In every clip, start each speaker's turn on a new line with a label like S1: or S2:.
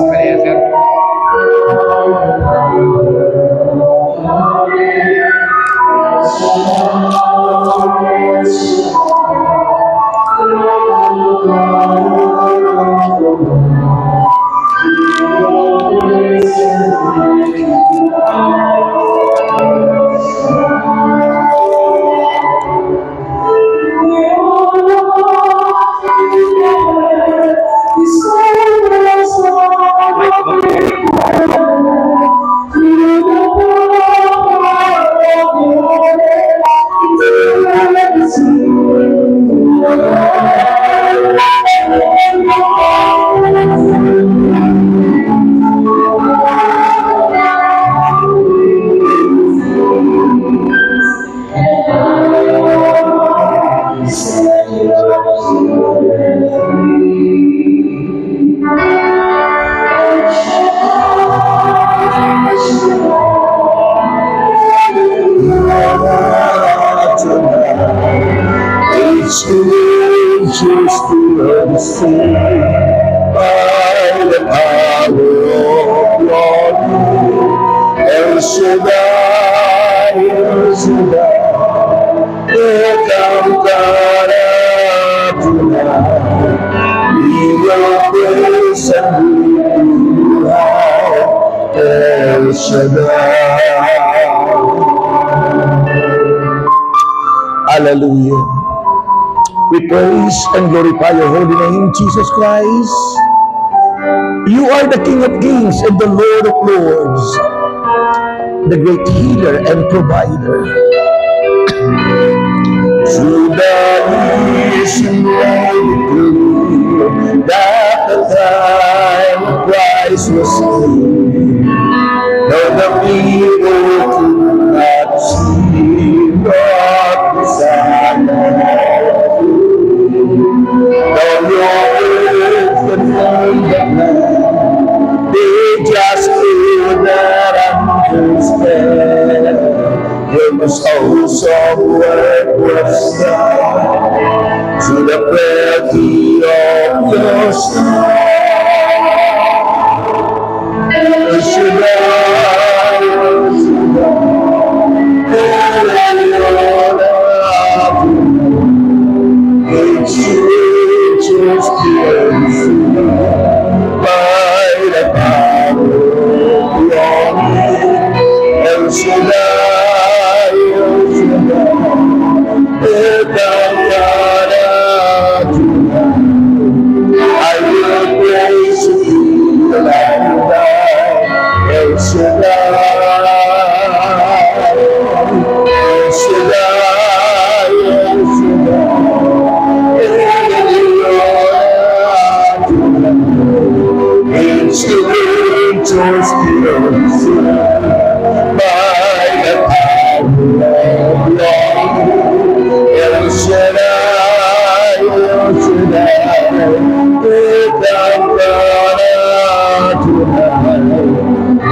S1: Kaya, sir.
S2: Hallelujah. We praise and glorify your holy name, Jesus Christ. You are the King of Kings and the Lord of Lords, the great healer and provider. Through the nation that the time of Christ was slain, though the people could not see what was happening, though your words could find the plan, they just could not understand. There was also work was done to the beauty of your son. By the power of your name, El Shaddai, El Shaddai, I will praise you, El Shaddai, El Shaddai, El Shaddai, instruments by the power of love. El Shaddai, El Shaddai, without God tonight, I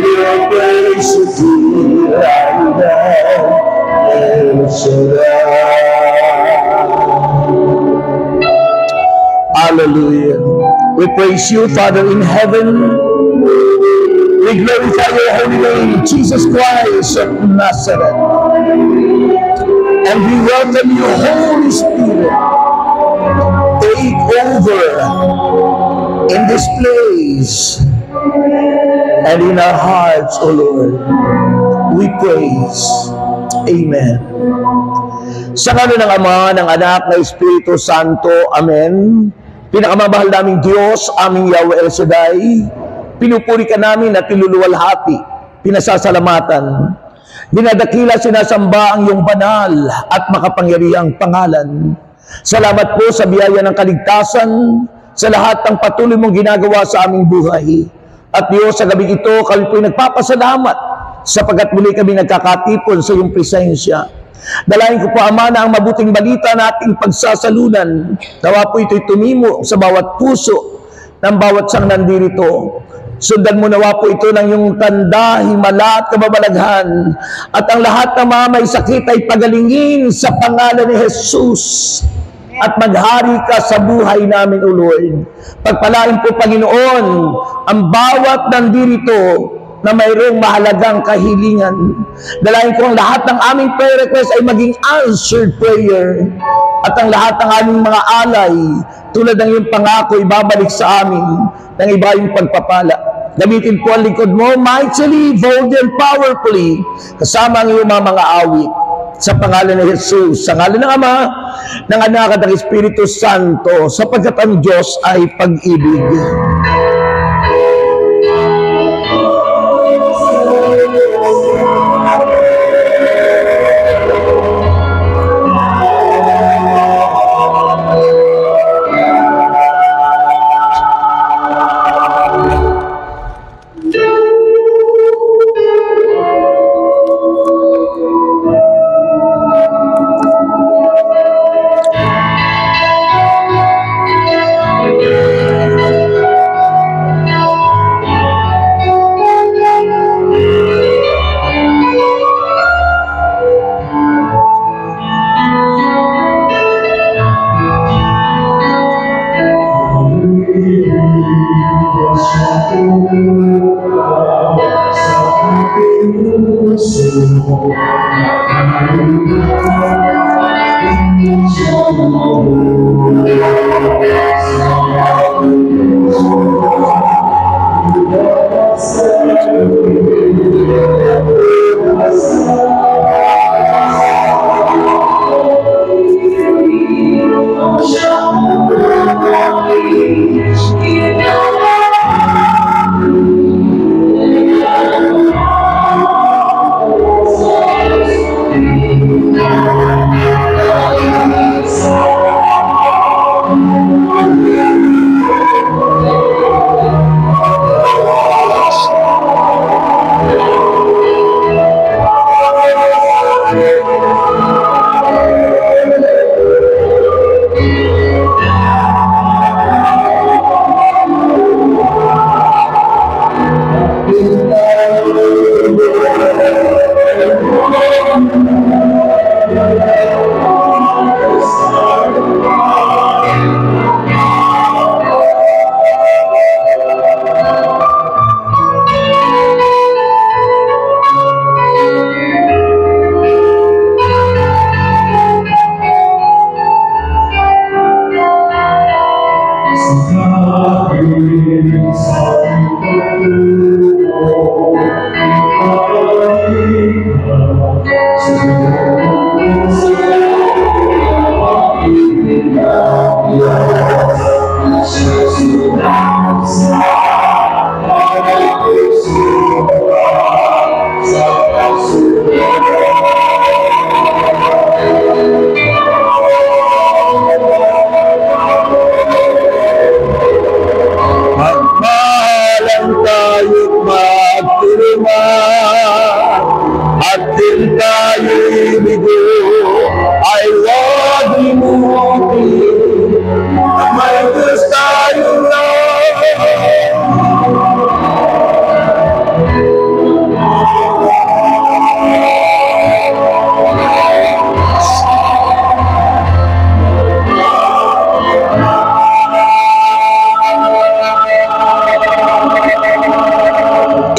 S2: will praise you right now, El Shaddai. Hallelujah. We praise you, Father in heaven. We glorify your holy name, Jesus Christ of Nazareth. And we welcome you, Holy Spirit. Take over in this place and in our hearts, O Lord. We praise. Amen. Sa ngala ng Ama, ng Anak, ng Espiritu Santo. Amen. Pinakamamahal naming Diyos, aming Yahweh El Shaddai, pinupuri ka namin at pinululuwalhati, pinasasalamatan, dinadakila, sinasamba ang iyong banal at makapangyarihang pangalan. Salamat po sa biyaya ng kaligtasan, sa lahat ng patuloy mong ginagawa sa aming buhay. At Diyos, sa gabi ito, kami po'y nagpapasalamat sapagkat muli kami nagkakatipon sa iyong presensya. Dalayan ko po, Ama, na ang mabuting balita na ating pagsasalunan, nawa po ito'y tumimo sa bawat puso ng bawat sang nandirito. Sundan mo nawa po ito ng iyong tanda, himala at kababalaghan, at ang lahat ng mga may sakit ay pagalingin sa pangalan ni Jesus. at maghari ka sa buhay namin, O Lord. Pagpalain po, Panginoon, ang bawat nandirito na mayroong mahalagang kahilingan. Dalayan ko ang lahat ng aming prayer request ay maging answered prayer. At ang lahat ng aming mga alay, tulad ng iyong pangako, ibabalik sa amin ng iba yung pagpapala. Gamitin po ang lingkod mo mightily, boldly, and powerfully, kasama ang iyong mga awit. Sa pangalan ni Jesus, sa ngalan ng Ama, ng Anak at ng Espiritu Santo, sapagkat ang Diyos ay pag-ibig.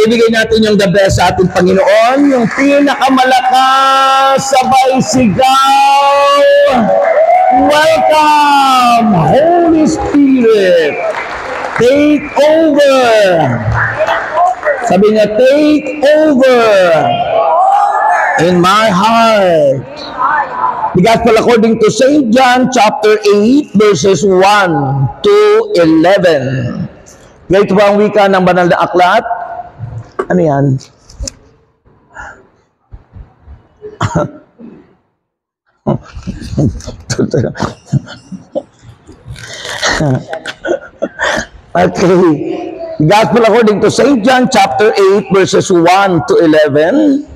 S1: Ibigay natin yung the best sa ating Panginoon, yung pinakamalakas, sabay sigaw. Welcome, Holy Spirit. Take over. Sabi niya, take over in my heart. The Gospel according to St. John chapter 8 verses 1 to 11. Ito ba ang wika ng banal na aklat? Ano yan? Okay. Gospel according to St. John chapter 8 verses 1 to 11.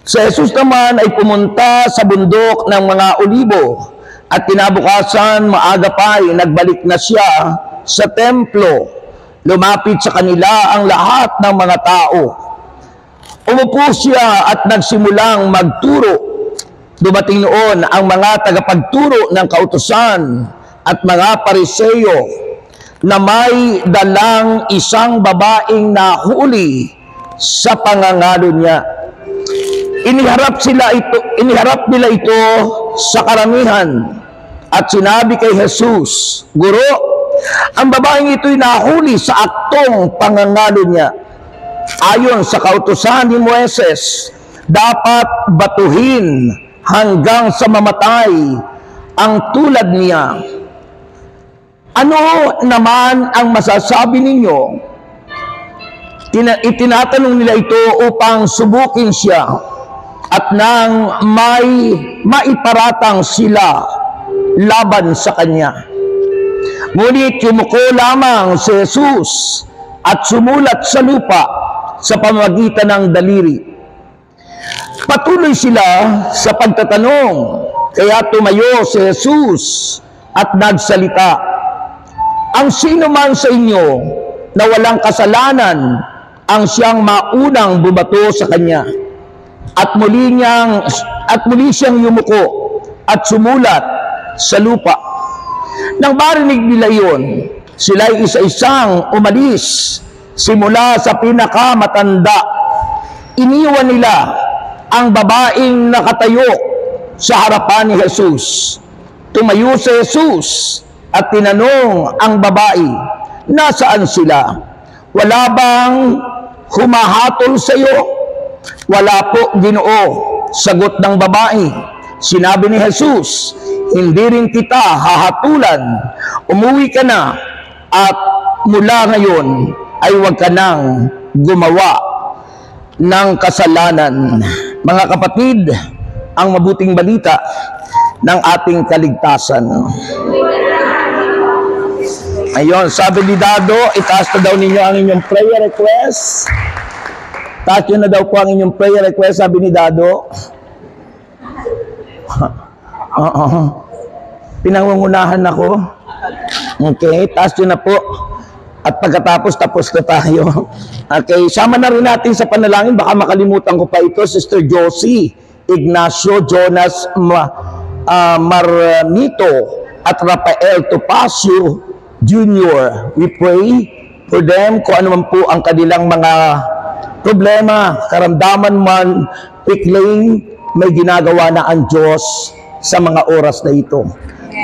S1: Si Jesus naman ay pumunta sa bundok ng mga Olibo at kinabukasan maaga pa ay nagbalik na siya sa templo. Lumapit sa kanila ang lahat ng mga tao. Umupo siya at nagsimulang magturo. Dumating noon ang mga tagapagturo ng kautusan at mga Pariseyo na may dalang isang babaeng nahuli sa pangangalo niya. Iniharap nila ito sa karamihan at sinabi kay Jesus, Guro, ang babaeng ito'y nahuli sa aktong pangangalo niya. Ayon sa kautusan ni Moises, dapat batuhin hanggang sa mamatay ang tulad niya. Ano naman ang masasabi ninyo? Itinatanong nila ito upang subukin siya at nang may maiparatang sila laban sa kanya. Ngunit yumuko lamang si Jesus at sumulat sa lupa sa pamamagitan ng daliri. Patuloy sila sa pagtatanong, kaya tumayo si Jesus at nagsalita, ang sino man sa inyo na walang kasalanan ang siyang maunang bumato sa kanya. At muli siyang yumuko at sumulat sa lupa. Nang marinig nila iyon, sila'y isa-isang umalis simula sa pinakamatanda. Iniwan nila ang babaeng nakatayo sa harapan ni Jesus. Tumayo si Jesus at tinanong ang babae, nasaan sila? Wala bang humahatol sa iyo? Wala po, Ginoo, sagot ng babae. Sinabi ni Jesus, hindi rin kita hahatulan. Umuwi ka na at mula ngayon ay huwag ka nang gumawa ng kasalanan. Mga kapatid, ang mabuting balita ng ating kaligtasan. Ayun, sabi ni Dado, itaas na daw ninyo ang inyong prayer request. Taas nyo na daw po ang inyong prayer request, sabi ni Dado. Pinangungunahan ako. Okay, taas nyo na po. At pagkatapos, tapos na tayo. Okay, sama na rin natin sa panalangin. Baka makalimutan ko pa ito, Sister Josie Ignacio Jonas Marnito at Rafael Topacio Jr. We pray for them kung ano man po ang kanilang mga problema, karamdaman man, pikling, may ginagawa na ang Diyos sa mga oras na ito.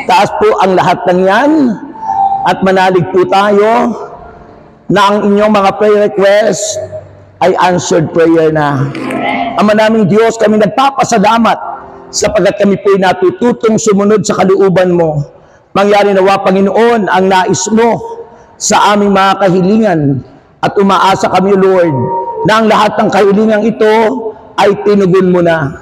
S1: Taas po ang lahat ng yan at manalig po tayo na ang inyong mga prayer request ay answered prayer na. Ama naming Diyos, kami nagpapasalamat sapagkat kami po'y natututong sumunod sa kalooban mo. Mangyari nawa, Panginoon, ang nais mo sa aming mga kahilingan at umaasa kami, Lord, na ang lahat ng kahilingan ito ay tinugon mo na.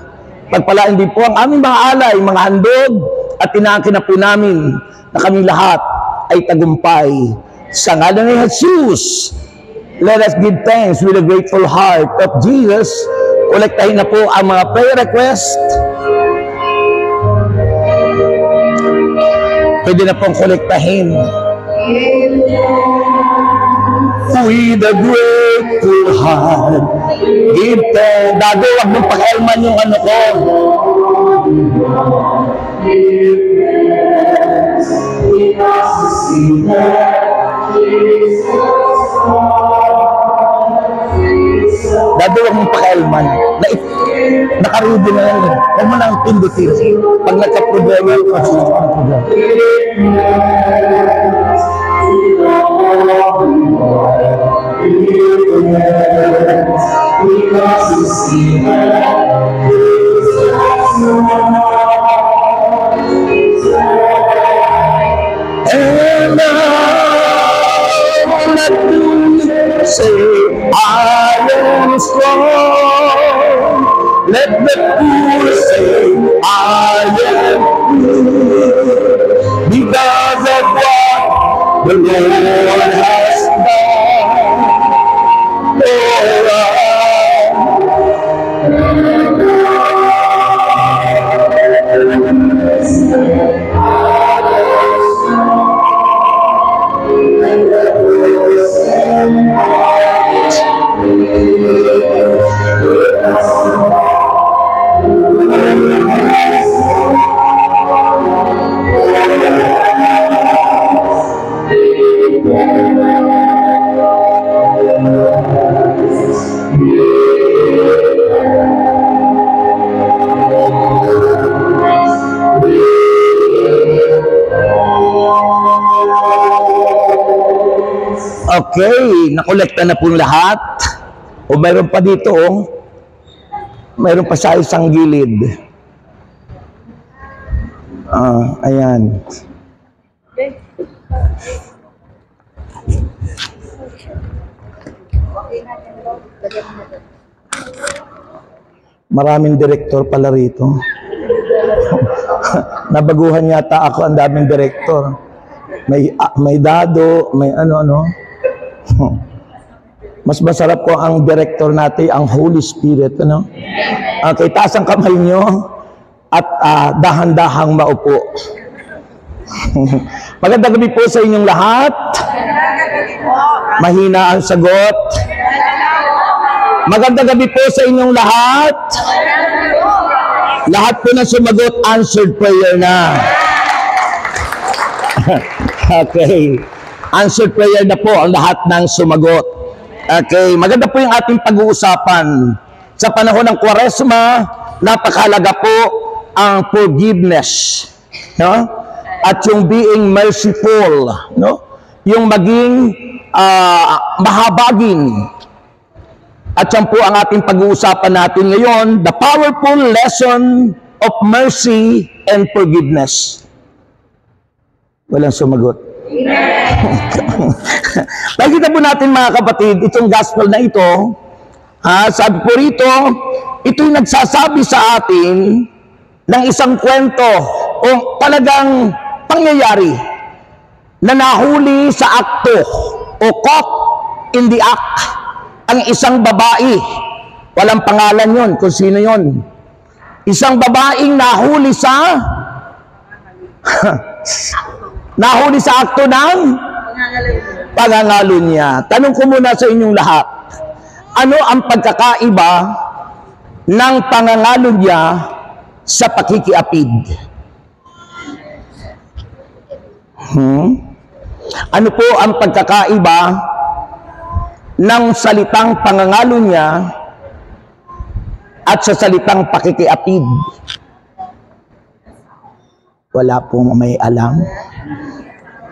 S1: Pagpalain din po ang aming mga alay, mga handog at tinangkin na po namin na kami lahat ay tagumpay. Sa ngalan ni Jesus, let us give thanks with a grateful heart of Jesus. Kolektahin na po ang mga prayer request. Pwede na pong kolektahin. With a grateful heart, give thanks. Dago, wag mong pakialman yung ano ko. Dago, wag mong pakialman. Nakarubo na yan. Huwag mo nang pindutin. Pag nagka-problema, kasi nagka-problema. And now let me say I am strong. Let the poor say I am free because of what the Lord has done for us. Okay, nakolekta na po lahat. O mayroon pa dito, oh. Mayroon pa sa isang gilid. Ayan. Maraming direktor pala rito. Nabaguhan yata ako, ang daming direktor. May dado, may ano-ano. Mas masarap ko ang director natin, ang Holy Spirit, ano? Okay, taas ang kamay nyo at dahan-dahang maupo. Magandang gabi po sa inyong lahat. Mahina ang sagot. Magandang gabi po sa inyong lahat. Lahat po na sumagot, answered prayer na. Okay. Answered prayer na po ang lahat ng sumagot. Okay, maganda po yung ating pag-uusapan. Sa panahon ng Kwaresma, napakahalaga po ang forgiveness, no? At yung being merciful, no? Yung maging mahabagin. At yan po ang ating pag-uusapan natin ngayon, the powerful lesson of mercy and forgiveness. Walang sumagot. Nakikita po natin mga kapatid, itong gospel na ito, sabi po rito, ito'y nagsasabi sa atin ng isang kwento o talagang pangyayari na nahuli sa akto o caught in the act ang isang babae. Walang pangalan yon kung sino yon. Isang babaeng nahuli sa akto ng pangangalo niya. Tanong ko muna sa inyong lahat, ano ang pagkakaiba ng pangangalo niya sa pakikiapid? Ano po ang pagkakaiba ng salitang pangangalo niya at sa salitang pakikiapid? Wala pong may alam.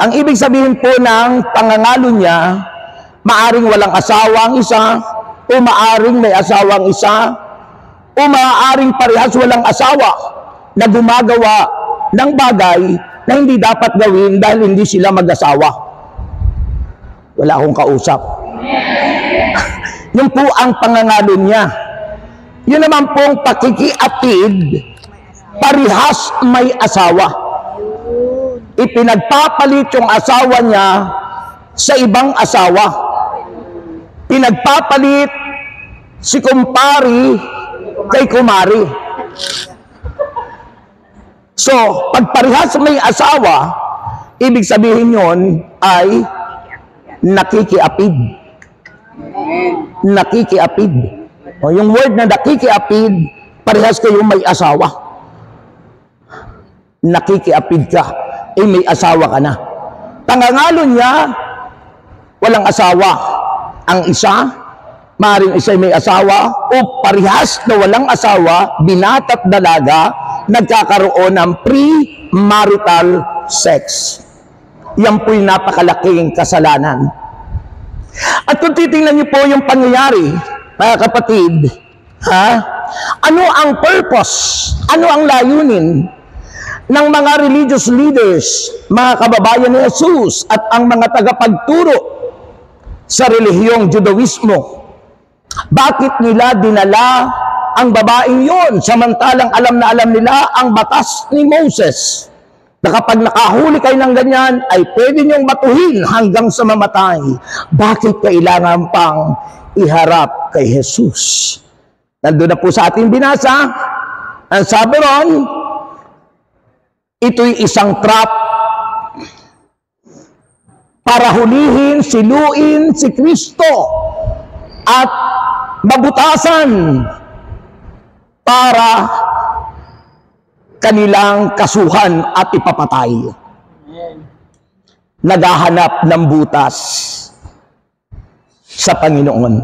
S1: Ang ibig sabihin po ng pangangalo niya, maaring walang asawang isa, o maaring may asawang isa, o maaring parehas walang asawa na gumagawa ng bagay na hindi dapat gawin dahil hindi sila mag-asawa. Wala akong kausap. Yun po ang pangangalo niya. Yun naman pong pakikiapid, parehas may asawa. Ipinagpapalit yung asawa niya sa ibang asawa. Pinagpapalit si kumpari kay kumari. So, pag parehas may asawa, ibig sabihin yon ay nakikiapid. Nakikiapid. O, yung word na nakikiapid, parehas kayong may asawa. Nakikiapid ka. May asawa ka na. Pangangalo niya, walang asawa. Ang isa, maaaring isa may asawa, o parehas na walang asawa, binata't dalaga, nagkakaroon ng pre-marital sex. Yan po'y napakalaking kasalanan. At kung titingnan niyo po yung pangyayari, mga kapatid, ano ang purpose? Ano ang layunin ng mga religious leaders, mga kababayan ni Jesus, at ang mga tagapagturo sa relihiyong Judaismo? Bakit nila dinala ang babaeng yon samantalang alam na alam nila ang batas ni Moses na kapag nakahuli kayo ng ganyan ay pwede niyong batuhin hanggang sa mamatay? Bakit kailangan pang iharap kay Jesus? Nandun na po sa ating binasa, ang sabi ron, ito'y isang trap para hulihin, siluin si Kristo at mabutasan para kanilang kasuhan at ipapatay. naghahanap ng butas sa Panginoon.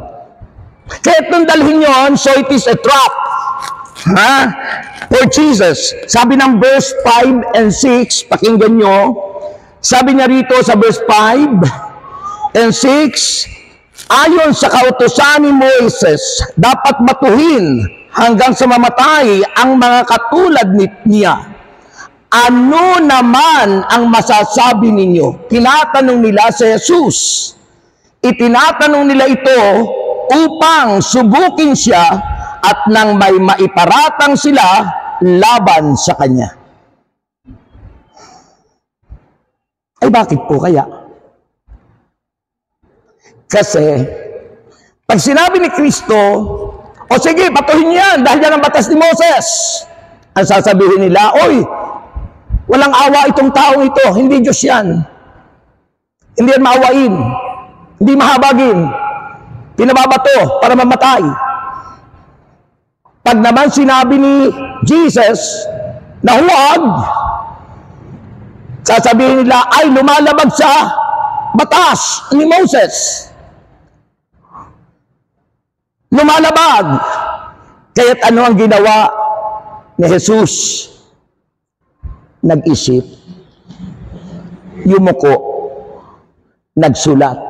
S1: Kaya itong dalhin yun, so it is a trap. For Jesus. Sabi ng verse 5 and 6, pakinggan nyo, sabi niya rito sa verse 5 and 6, ayon sa kautusan ni Moises, dapat batuhin hanggang sa mamatay ang mga katulad niya. Ano naman ang masasabi ninyo? Tinatanong nila si Jesus. Itinatanong nila ito upang subukin siya at nang may maiparatang sila laban sa kanya. Ay bakit po kaya? Kasi pag sinabi ni Kristo, o sige, batuhin yan dahil yan ang batas ni Moses, ang sasabihin nila, oy, walang awa itong taong ito, hindi Diyos yan. Hindi yan maawain, hindi mahabagin, pinababato para mamatay. Pag naman sinabi ni Jesus na huwag, sasabihin nila ay lumalabag sa batas ni Moses. Lumalabag. Kaya't ano ang ginawa ni Jesus? Nag-isip, yumuko, nagsulat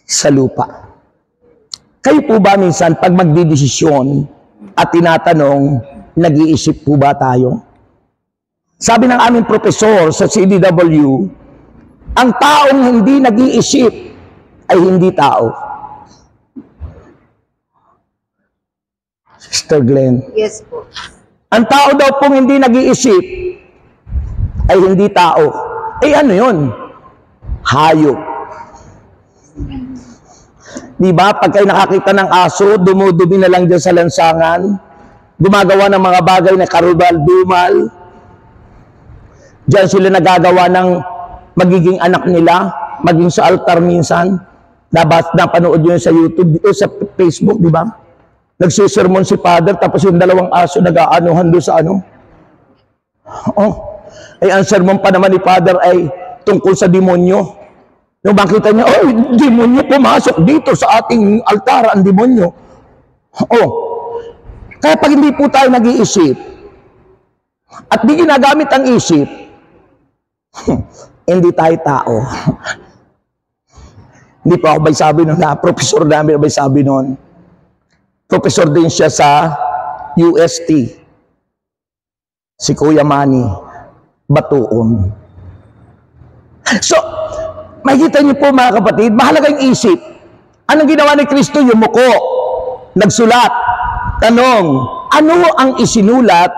S1: sa lupa. Kayo po ba minsan pag magdidesisyon at tinatanong, nag-iisip po ba tayo? Sabi ng aming profesor sa CDW, ang taong hindi nag-iisip ay hindi tao. Sister Glenn.
S3: Yes po.
S1: Ang tao daw pong hindi nag-iisip ay hindi tao. Eh ano yun? Hayop. Diba? Pag kayo nakakita ng aso, dumudumi na lang dyan sa lansangan, gumagawa ng mga bagay na karubal-dumal, dyan sila nagagawa ng magiging anak nila, maging sa altar minsan, napanood nyo sa YouTube, sa Facebook, di ba? Nagsisermon si Father, tapos yung dalawang aso nag-aanuhan doon sa ano. Ay ang sermon pa naman ni Father ay tungkol sa demonyo. Nung makita niya, demonyo pumasok dito sa ating altar, ang demonyo. Kaya pag hindi po tayo nag-iisip, at di ginagamit ang isip, hindi tayo tao. Hindi pa ako sabi nun, professor namin sabi nun. Professor din siya sa UST. Si Kuya Manny Batuon. So, makikita niyo po mga kapatid, mahalaga yung isip. Anong ginawa ni Kristo? Yumuko, nagsulat, tanong, ano ang isinulat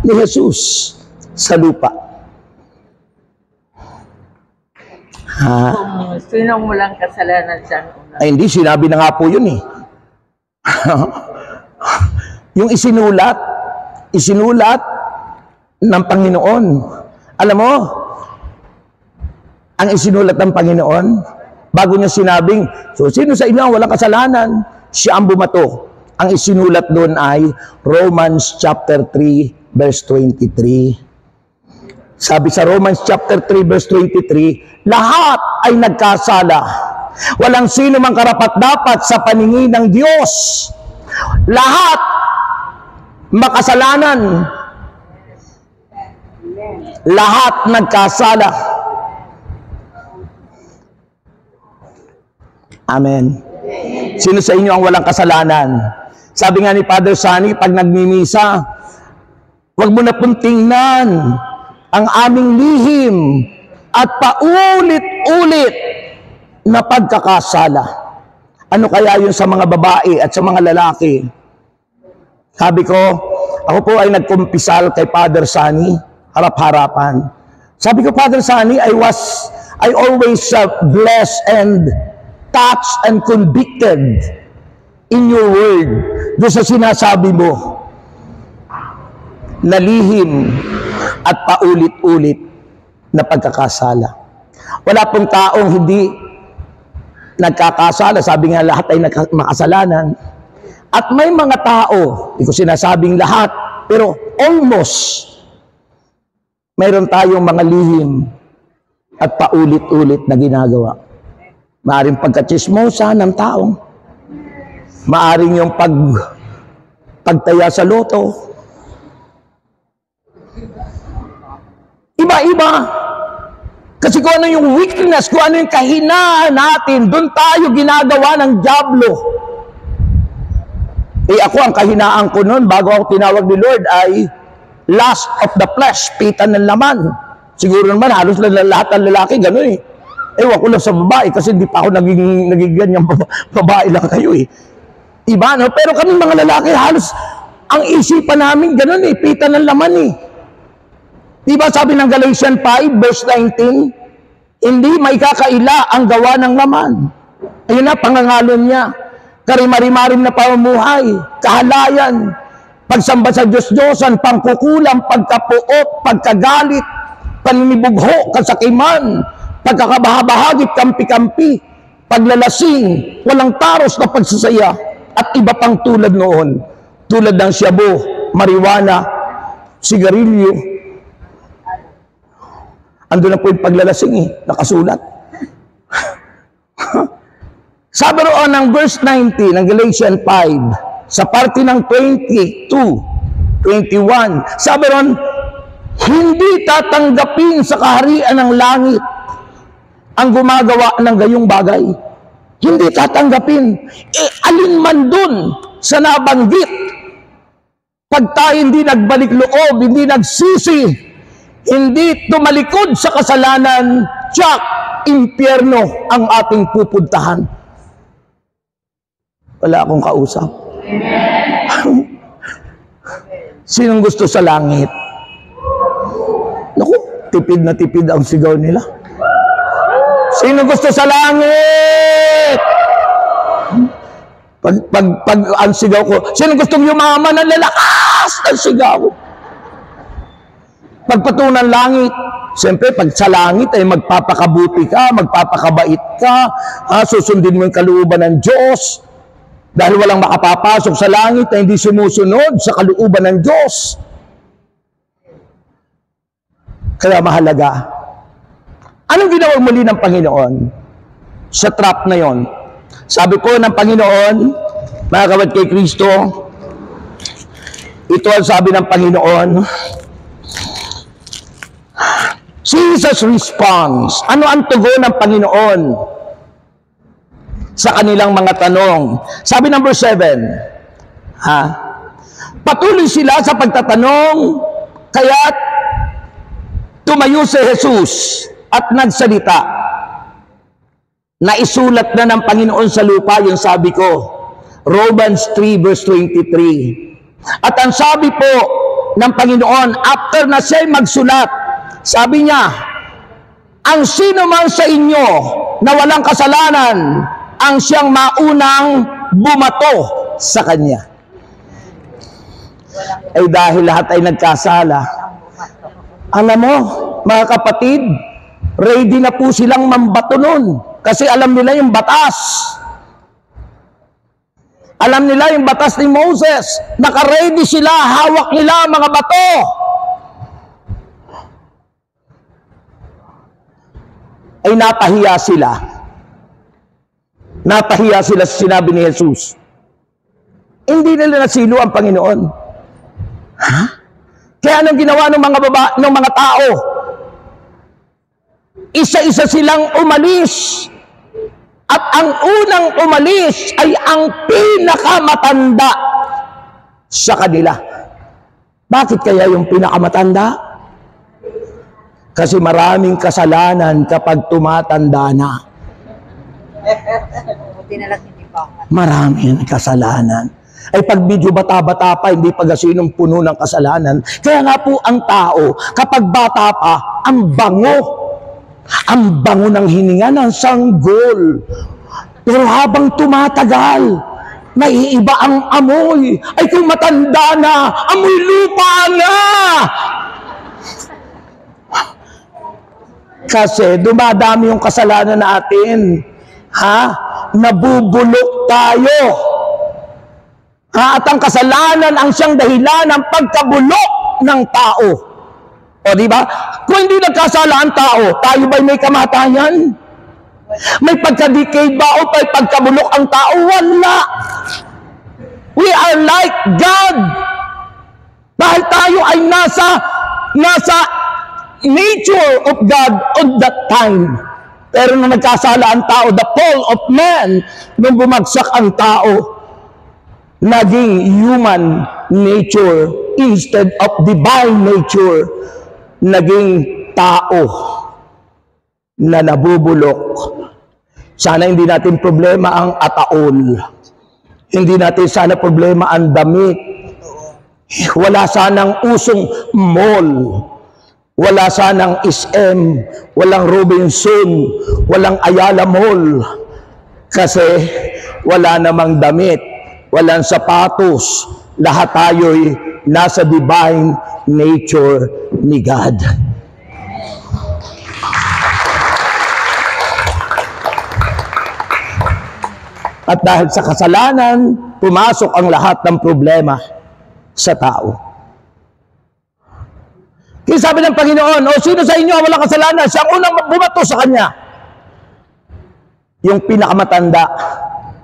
S1: ni Jesus sa lupa?
S3: Kung sinong walang kasalanan siya.
S1: Ay hindi, sinabi na nga po yun eh. Yung isinulat ng Panginoon. Alam mo, ang isinulat ng Panginoon, bago niya sinabing, so sino sa inyo ang walang kasalanan? Siya ang bumato. Ang isinulat doon ay Romans chapter 3 verse 23. Sabi sa Romans chapter 3 verse 23, lahat ay nagkasala. Walang sino mang karapat-dapat sa paningin ng Diyos. Lahat makasalanan. Lahat nagkasala. Amen. Sino sa inyo ang walang kasalanan? Sabi nga ni Father Sunny, pag nagmimisa, huwag mo na pong tingnan ang aming lihim at paulit-ulit na pagkakasala. Ano kaya yun sa mga babae at sa mga lalaki? Sabi ko, ako po ay nagkumpisal kay Father Sunny, harap-harapan. Sabi ko, Father Sunny, I always blessed and touched and convicted in your word. Doon sa sinasabi mo, na lihim at paulit-ulit na pagkakasala. Wala pong taong hindi nagkakasala. Sabi nga lahat ay makasalanan. At may mga tao, hindi ko sinasabing lahat, pero almost, mayroon tayong mga lihim at paulit-ulit na ginagawa. Maaring pagkachismosa ng taong, maaring yung pagtaya sa loto. Iba-iba. Kasi kung ano yung weakness, kung ano yung kahinaan natin, doon tayo ginagawa ng dyablo. Ako, ang kahinaan ko noon, bago ako tinawag ni Lord, ay lust of the flesh, pita ng laman. Siguro naman, halos lahat ng lalaki, gano'n eh. Ewan ko lang sa babae, kasi hindi pa ako naging ganyang babae lang kayo eh. Iba, no? Pero kami mga lalaki, halos ang isipan namin, gano'n eh, pita ng laman eh. Diba sabi ng Galatians 5 verse 19, hindi may kakaila ang gawa ng laman. Ayun na, pangangalon niya. Karimari-marim na pamumuhay, kahalayan, pagsamba sa Diyos-Diyosan, pangkukulang, pagkapuot, pagkagalit, paninibugho, kasakiman, pagkakabahabahagit, kampi-kampi, paglalasing, walang taros na pagsasaya, at iba pang tulad noon. Tulad ng shabu, marijuana, sigarilyo. Ando na po yung paglalasing eh, nakasulat. Sabi roon ng verse 19 ng Galatians 5, sa parte ng 22, 21, sabi roon, hindi tatanggapin sa kaharian ng langit ang gumagawa ng gayong bagay. Hindi tatanggapin. Alin man dun sa nabanggit, pag tayo hindi nagbalik loob, hindi nagsisi, hindi tumalikod sa kasalanan, tiyak, impyerno ang ating pupuntahan. Wala akong kausap. Sinong gusto sa langit? Naku, tipid na tipid ang sigaw nila. Sinong gusto sa langit? Pag ang sigaw ko, sinong gustong yumaman ng lalakas ng sigaw? Pagpatunan langit, siyempre pag sa langit ay magpapakabuti ka, magpapakabait ka, susundin mo yung kalooban ng Diyos, dahil walang makapapasok sa langit na hindi sumusunod sa kalooban ng Diyos. Kaya mahalaga. Anong ginawa muli ng Panginoon sa trap na yon? Sabi ko ng Panginoon, mga kawad kay Kristo, ito ang sabi ng Panginoon, Jesus responds. Ano ang tugon ng Panginoon sa kanilang mga tanong? Sabi number 7, patuloy sila sa pagtatanong, kaya't tumayo si Jesus at nagsalita. Naisulat na ng Panginoon sa lupa yung sabi ko, Romans 3 verse 23. At ang sabi po ng Panginoon, after na siya magsulat, sabi niya, ang sino man sa inyo na walang kasalanan, ang siyang maunang bumato sa kanya. Ay dahil lahat ay nagkasala. Alam mo, mga kapatid, ready na po silang mambato nun. Kasi alam nila yung batas. Alam nila yung batas ni Moses. Naka-ready sila, hawak nila mga bato. Ay napahiya sila. Napahiya sila sa sinabi ni Jesus. Hindi nila nasilo ang Panginoon. Kaya anong ginawa ng mga tao? Isa-isa silang umalis. At ang unang umalis ay ang pinakamatanda sa kanila. Bakit kaya yung pinakamatanda? Kasi maraming kasalanan kapag tumatanda na. Maraming kasalanan. Ay pag medyo bata-bata pa, hindi pa gasinong puno ng kasalanan. Kaya nga po ang tao, kapag bata pa, ang bango. Ang bango ng hininga ng sanggol. Pero habang tumatagal, naiiba ang amoy. Ay kung matanda na, amoy lupa na! Kasi dumadami yung kasalanan natin. Nabubulok tayo. At ang kasalanan ang siyang dahilan ng pagkabulok ng tao. O di ba? Kung hindi nagkasala ang tao, tayo ba'y may kamatayan? May pagka-decade ba o may pagkabulok ang tao? Wala. We are like God. Dahil tayo ay nasa nature of God on that time. Pero nung nagkasala ang tao, the fall of man, nung bumagsak ang tao, naging human nature instead of divine nature, naging tao na nabubulok. Sana hindi natin problema ang ataol. Hindi natin sana problema ang damit. Wala sanang usong mall. Wala sanang SM. Walang Robinson. Walang Ayala Mall. Kasi wala namang damit. Walang sapatos. Lahat tayo'y nasa divine nature ni God. At dahil sa kasalanan, pumasok ang lahat ng problema sa tao. Kaya sabi ng Panginoon, o sino sa inyo ang walang kasalanan? Siya ang unang bumato sa kanya. Yung pinakamatanda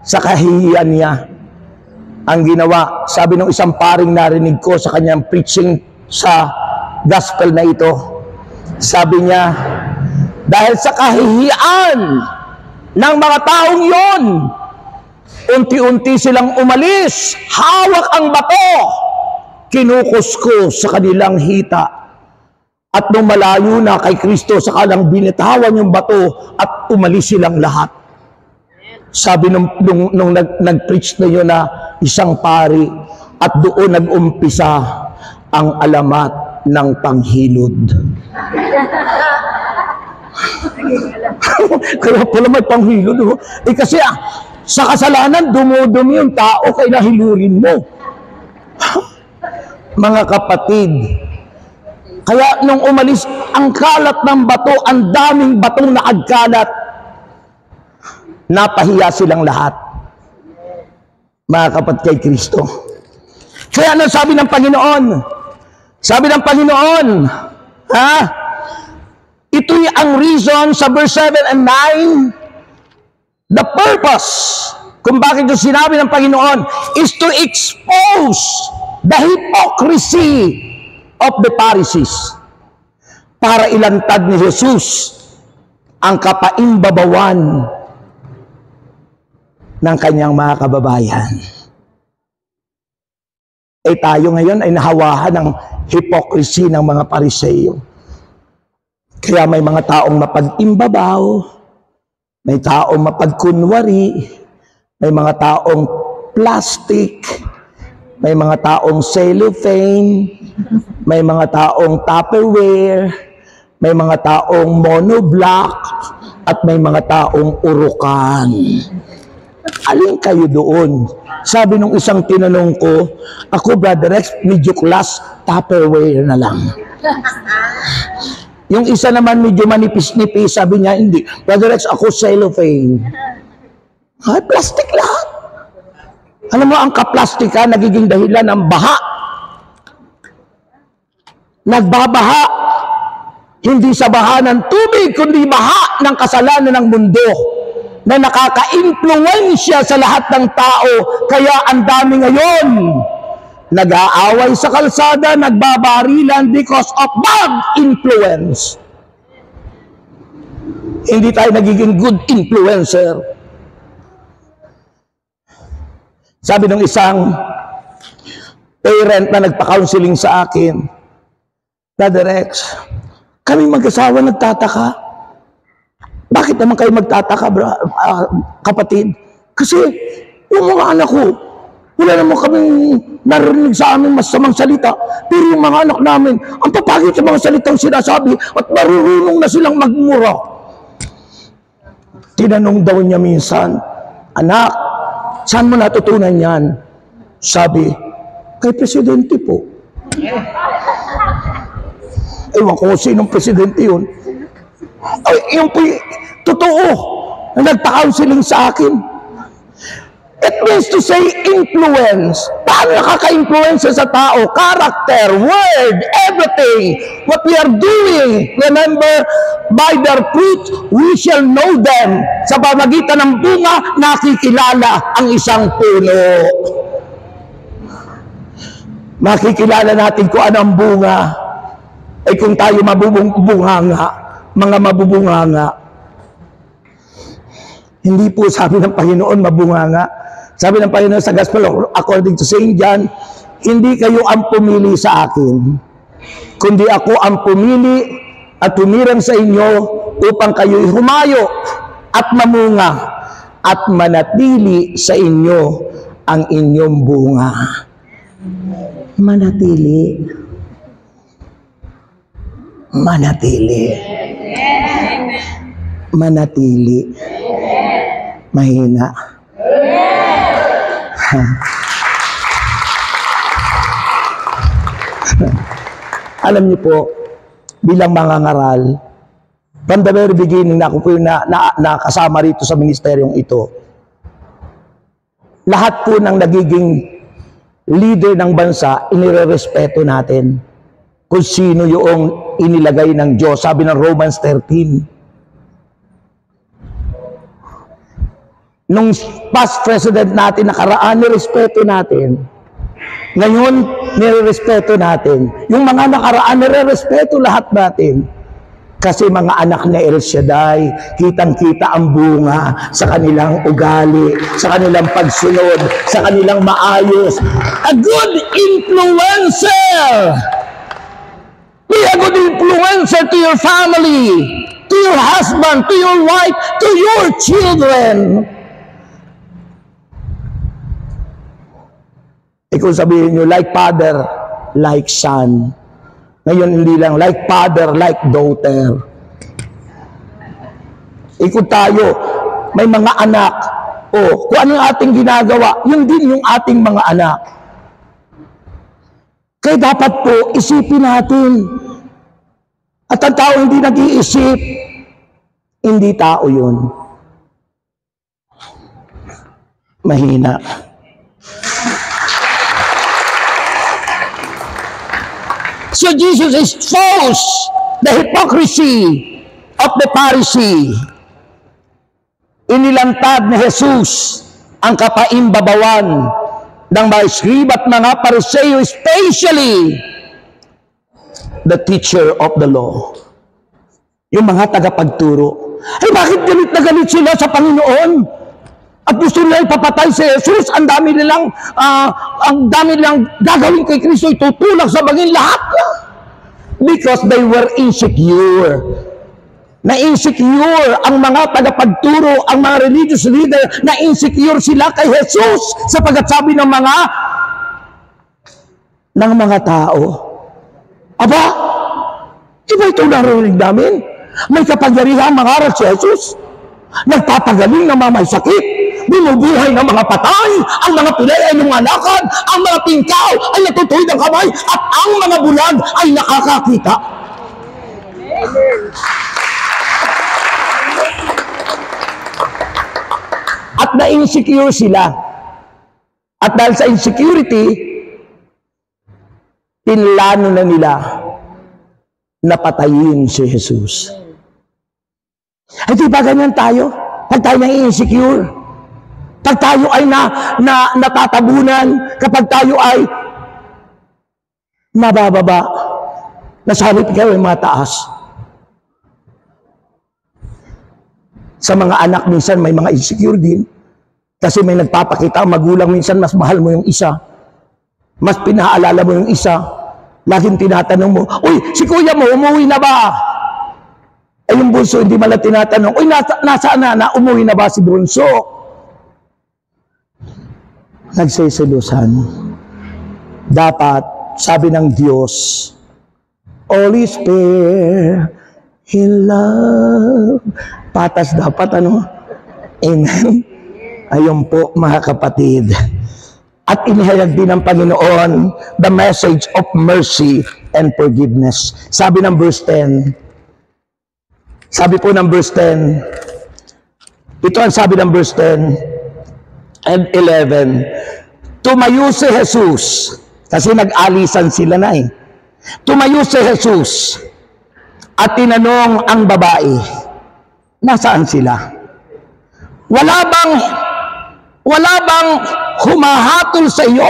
S1: sa kahihiyan niya ang ginawa. Sabi ng isang paring narinig ko sa kanyang preaching sa gospel na ito, sabi niya, dahil sa kahihiyan ng mga taong yon, unti-unti silang umalis, hawak ang bato, kinukuskus sa kanilang hita. At nung malayo na kay Kristo, saka lang binitawan yung bato at umalis silang lahat. Sabi nung nag-preach na yun na isang pari, at doon nag-umpisa ang alamat ng panghilod. Kaya pala may panghilod. Kasi sa kasalanan, dumudumi yung tao kay nahilurin mo. Mga kapatid, kaya nung umalis ang kalat ng bato, ang daming batong nakagkalat, napahiya silang lahat. Mga kapatid kay Kristo. Kaya ano sabi ng Panginoon? Sabi ng Panginoon, ito'y ang reason sa verse 7 and 9, the purpose kung bakit yung sinabi ng Panginoon is to expose the hypocrisy of the Pharisees, para ilantad ni Jesus ang kapaimbabawan ng kanyang mga kababayan. Tayo ngayon ay nahawahan ng hypocrisy ng mga Pariseo. Kaya may mga taong mapag-imbabaw, may taong mapagkunwari, may mga taong plastic, may mga taong cellophane, may mga taong Tupperware, may mga taong monoblock, at may mga taong urukan. Alin kayo doon? Sabi nung isang tinanong ko, ako, Brother Rex, medyo class, Tupperware na lang. Yung isa naman medyo manipis-nipis, sabi niya, hindi. Brother Rex, ako cellophane. Ay, plastic lahat. Alam mo, ang kaplastika nagiging dahilan ng baha. Nagbabaha. Hindi sa baha ng tubig, kundi baha ng kasalanan ng mundo na nakaka-impluwensya sa lahat ng tao. Kaya ang dami ngayon nag-aaway sa kalsada, nagbabarilan because of bad influence. Hindi tayo nagiging good influencer. Sabi ng isang parent na nagpa-counseling sa akin, Brother Rex, kami mag-asawa nagtataka. Bakit naman kayo magtataka, kapatid? Kasi yung mga anak ko, wala naman kaming narinig sa aming masamang salita. Pero yung mga anak namin, ang papagit sa mga salitang sinasabi at marurunong na silang magmura. Tinanong daw niya minsan, anak, saan mo natutunan yan? Sabi, kay Presidente po. Ewan ko sinong Presidente yun. Ay, yun po, totoo, na nagpa-counseling sa akin. means to say influence. Paano nakaka-influence sa tao? Character, word, everything. What we are doing. Remember, by their fruit, we shall know them. Sa pamagitan ng bunga, nakikilala ang isang puno. Makikilala natin kung ano ang bunga. Ay kung tayo mabubunganga, mga mabubunganga. Hindi po sabi ng Panginoon mabunganga. Sabi ng Panginoon sa Gospel according to St. John, hindi kayo ang pumili sa akin, kundi ako ang pumili at tumirang sa inyo upang kayo'y humayo at mamunga at manatili sa inyo ang inyong bunga. Manatili. Manatili. Manatili. Mahina. Alam niyo po, bilang mga ngaral, from the very beginning na ako po yung nakasama rito sa ministeryong ito, lahat po ng nagiging leader ng bansa, inirerespeto natin kung sino yung inilagay ng Diyos. Sabi ng Romans 13. Nung past president natin nakaraan, nirespeto natin. Ngayon, nirespeto natin. Yung mga nakaraan, nirespeto lahat natin. Kasi mga anak ni El Shaddai, kitang-kita ang bunga sa kanilang ugali, sa kanilang pagsunod, sa kanilang maayos. A good influencer! Be a good influencer to your family, to your husband, to your wife, to your children. Kung sabihin nyo, like father, like son. Ngayon, hindi lang, like father, like daughter. Kung tayo, may mga anak, kung ano yung ating ginagawa, yun din yung ating mga anak. Kaya dapat po, isipin natin. At ang tao hindi nag-iisip, hindi tao yun. Mahina. So Jesus exposed the hypocrisy of the Pharisee. Inilantad ni Jesus ang kapaimbabawan ng mga Escriba at mga Pariseo, especially the teacher of the law. Yung mga tagapagturo. Ay, bakit galit na galit sila sa Panginoon? At gusto nila ipapatay si Jesus, ang dami nilang gagawin kay Kristo, itutulak sa bangin lahat na. Because they were insecure. Na-insecure ang mga tagapagturo, ang mga religious leader, na-insecure sila kay Jesus sapagkat sabi ng mga tao, aba, iba ito narinig namin. May kapangyarihan mangaral si Jesus. Nagpapagaling ng mga may sakit. Binubuhay ng mga patay, ang mga pilay ay lumalakan, ang mga tingkaw ay natutuwid ng kamay, at ang mga bulag ay nakakakita. At na-insecure sila. At dahil sa insecurity, pinlano na nila na patayin si Jesus. Ay, di ba ganyan tayo? Pag tayo na-insecure, kapag tayo ay natatabunan, kapag tayo ay nabababa, nasalit kayo ay mataas. Sa mga anak minsan may mga insecure din, kasi may nagpapakita, magulang minsan mas mahal mo yung isa, mas pinaalala mo yung isa, laging tinatanong mo, uy, si kuya mo, umuwi na ba? Ay yung bunso, hindi malang tinatanong, uy, nasaan na, umuwi na ba si bunso? Nagsisilusan. Dapat, sabi ng Diyos, all is fair in love. Patas dapat, ano? Amen? Ayun po, mga kapatid. At inihayag din ng Panginoon the message of mercy and forgiveness. Sabi ng verse 10, sabi po ng verse 10, ito ang sabi ng verse 10, and 11, tumayo si Jesus, kasi nag-alisan sila na eh. Tumayo si Jesus at tinanong ang babae, nasaan sila? Wala bang humahatol sa iyo?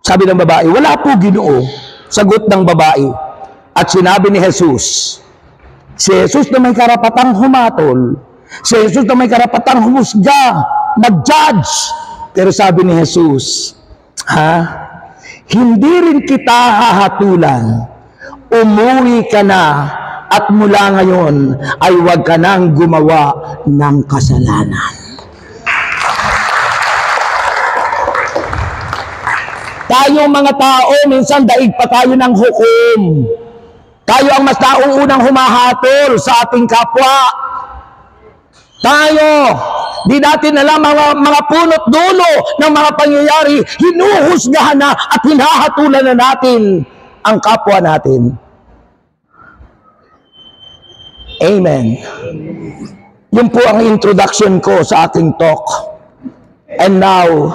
S1: Sabi ng babae, wala po, Ginoo. Sagot ng babae. At sinabi ni Jesus, si Jesus na may karapatang humatol, si Jesus na may karapatang humusga, mag-judge. Pero sabi ni Jesus, hindi rin kita hahatulan. Umuwi ka na at mula ngayon ay huwag ka nang gumawa ng kasalanan. Tayo mga tao, minsan daig pa tayo ng hukom. Tayo ang mas nauunang humahatol sa ating kapwa. Tayo, di natin alam mga punot dulo ng mga pangyayari, hinuhusgahan na at hinahatulan na natin ang kapwa natin. Amen. Yun po ang introduction ko sa ating talk. And now,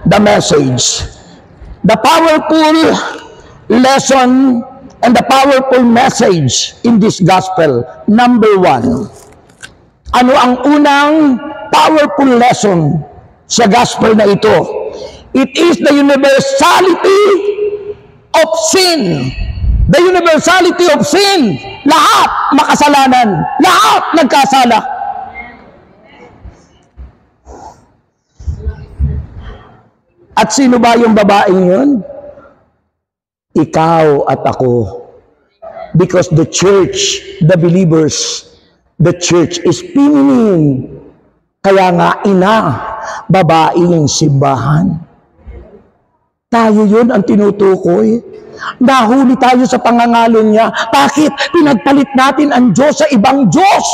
S1: the message. The powerful lesson and the powerful message in this gospel. Number 1. Ano ang unang powerful lesson sa gospel na ito? It is the universality of sin. The universality of sin. Lahat makasalanan. Lahat nagkasala. At sino ba yung babaeng yun? Ikaw at ako. Because the church, the believers, the church is feminine. Kaya nga ina, babae yung simbahan. Tayo yun ang tinutukoy. Nahuli tayo sa pangangalo niya. Bakit? Pinagpalit natin ang Diyos sa ibang Diyos.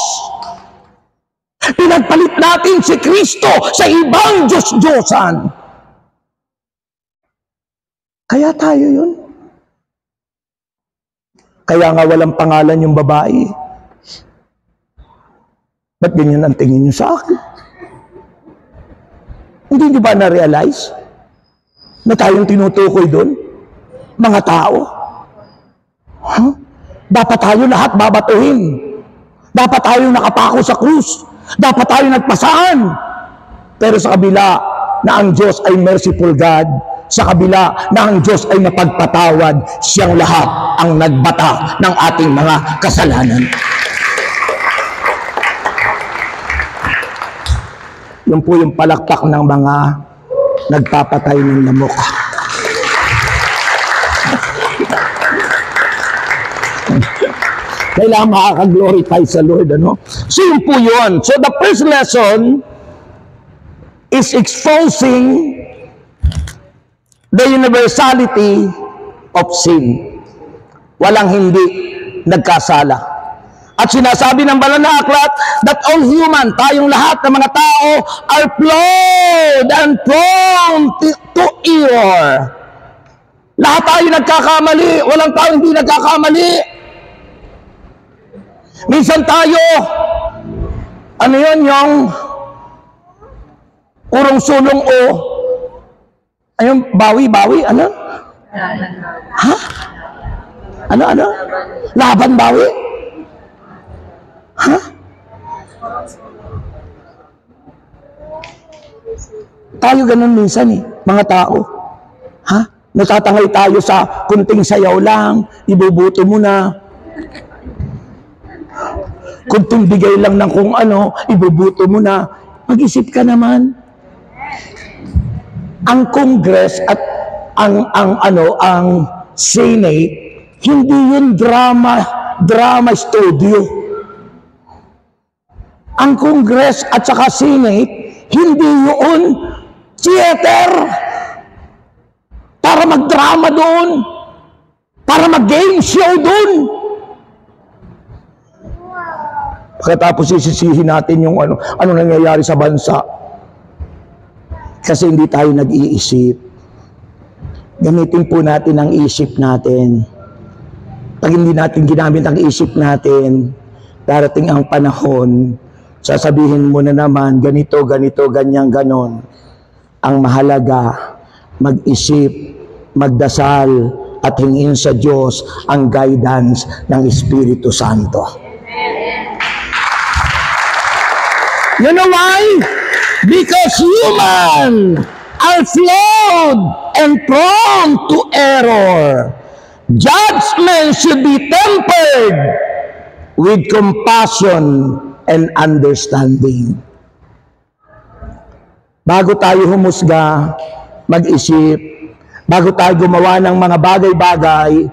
S1: Pinagpalit natin si Kristo sa ibang Diyos-Diyosan. Kaya tayo yun. Kaya nga walang pangalan yung babae. Ba't ganyan ang tingin niyo sa akin? Hindi niyo ba na-realize na tayong tinutukoy doon? Mga tao. Dapat tayo lahat babatuhin. Dapat tayo nakapako sa krus. Dapat tayo nagpasaan. Pero sa kabila na ang Diyos ay merciful God, sa kabila na ang Diyos ay mapagpatawad, siyang lahat ang nagbata ng ating mga kasalanan. Yun po yung palakpak ng mga nagpapatay ng lamok. Kailangan makaka-glorify sa Lord, ano? So yun po yun. So the first lesson is exposing the universality of sin. Walang hindi nagkasala. At sinasabi ng banal na aklat that all human, tayong lahat ng mga tao, are flawed and prone to error. Lahat tayo nagkakamali. Walang tao hindi nagkakamali. Minsan tayo, ano yun, yung urong-sulong o ayun, bawi, ano? Ha? Ano? Laban bawi? Ha? Tayo ganun minsan eh, mga tao. Ha? Natatangay tayo sa kunting sayaw lang, ibubuto mo na. Kunting bigay lang ng kung ano, ibubuto mo na. Mag-isip ka naman. Ang Congress at ang Senate, hindi yun drama studio. Ang Congress at saka Senate, hindi yun theater para magdrama doon, para mag-game show doon. Pagkatapos sisisihin natin yung ano nangyayari sa bansa. Kasi hindi tayo nag-iisip. Gamitin po natin ang isip natin. Pag hindi natin ginamit ang isip natin, darating ang panahon, sasabihin mo na naman, ganito, ganito, ganyan, ganon. Ang mahalaga, mag-isip, magdasal, at hingin sa Diyos ang guidance ng Espiritu Santo. You know why? Because human are flawed and prone to error. Judgment should be tempered with compassion and understanding. Bago tayo humusga, mag-isip, bago tayo gumawa ng mga bagay-bagay,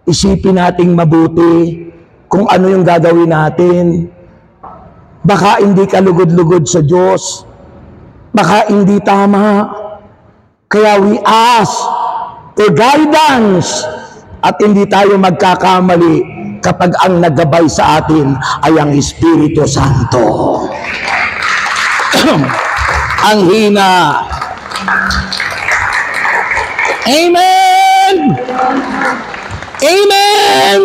S1: isipin nating mabuti kung ano yung gagawin natin. Baka hindi ka lugod-lugod sa Diyos. Baka hindi tama. Kaya we ask for guidance at hindi tayo magkakamali kapag ang naggabay sa atin ay ang Espiritu Santo. Ang hina. Amen! Amen!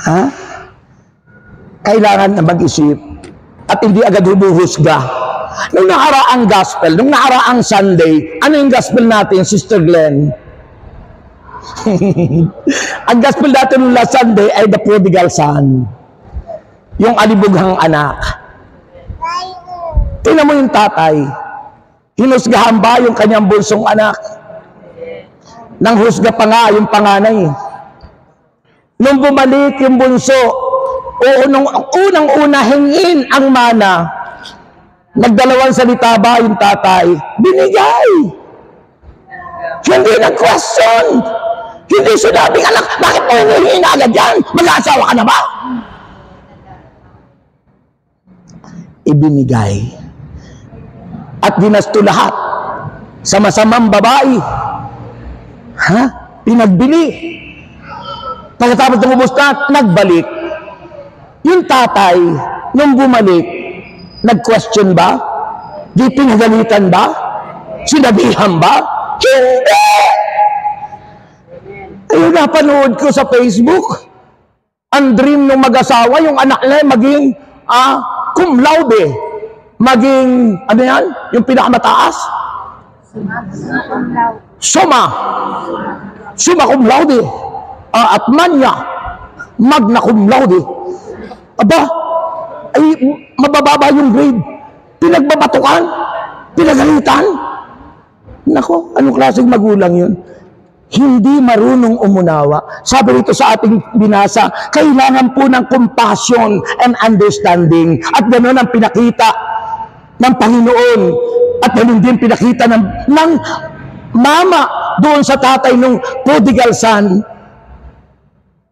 S1: Ha? Kailangan na mag-isip at hindi agad humuhusga. Nung nakaraang gospel, nung nakaraang Sunday, ano yung gospel natin, Sister Glenn? Ang gospel natin nung last Sunday ay the prodigal son. Yung alibughang anak. Tingnan mo yung tatay. Hinusgahan ba yung kanyang bunsong anak? Nang husga pa nga yung panganay. Nung bumalik yung bunso, unang-una hingin ang mana. Nagdalawang salita ba yung tatay? Binigay. Hindi nag-question. Hindi sinabing, anak, bakit mo hingin agad yan? Mag-aasawa ka na ba? Ibinigay. At dinasto lahat sa masamang babae. Ha? Pinagbili. Pagkatapos ng ubos na, nagbalik. Yung tatay, nung bumalik, nag-question ba? Di pinagalitan ba? Sinabihan ba? Hindi! Ayun, napanood ko sa Facebook. Ang dream ng mag-asawa, yung anak nila maging cum laude. Maging, ano yan? Yung pinakamataas? Summa cum laude. At manya, magna cum laude. Aba, ay mabababa yung grade. Pinagbabatukan? Pinagalitan? Nako, anong klaseng magulang yun? Hindi marunong umunawa. Sabi rito sa ating binasa, kailangan po ng compassion and understanding. At ganoon ang pinakita ng Panginoon. At ganoon din pinakita ng mama doon sa tatay ng prodigal son.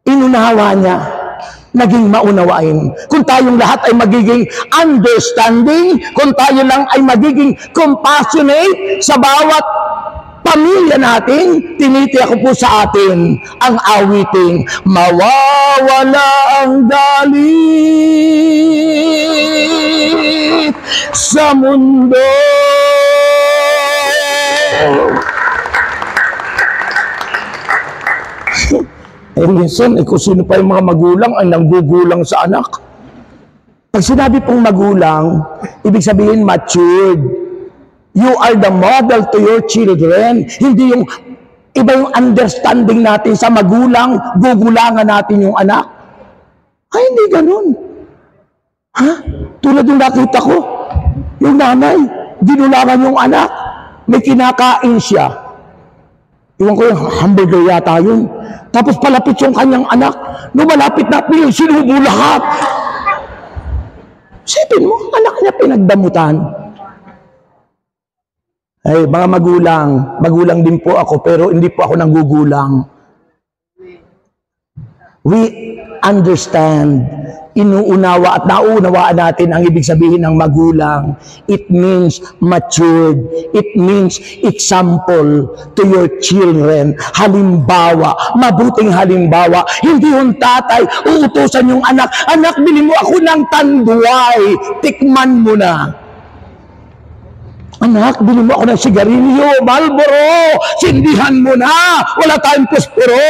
S1: Inunawa niya. Naging maunawain. Kung tayong lahat ay magiging understanding, kung tayo lang ay magiging compassionate sa bawat pamilya natin, tinitiyak ko po sa atin ang awiting, mawawala ang galit sa mundo. Minsan, kung sino pa yung mga magulang ang nanggugulang sa anak. Pag sinabi pong magulang, ibig sabihin matured. You are the model to your children. Hindi yung iba yung understanding natin sa magulang, gugulangan natin yung anak. Ay, hindi ganun. Ha? Tulad yung nakita ko, yung nanay, ginulangan yung anak, may kinakain siya. Iwan ko yung hamburger yata yun. Tapos palapit yung kanyang anak. Nung malapit na, sinubo lahat. Sipin mo, anak niya pinagdamutan. Ay, mga magulang din po ako, pero hindi po ako nanggugulang. We understand, inuunawa at nauunawaan natin ang ibig sabihin ng magulang. It means matured. It means example to your children. Halimbawa, mabuting halimbawa. Hindi yung tatay, uutusan yung anak, anak, bili mo ako ng tanduay, tikman mo na. Anak, bili mo ako ng sigarilyo, Marlboro, sindihan mo na, wala tayong puspero.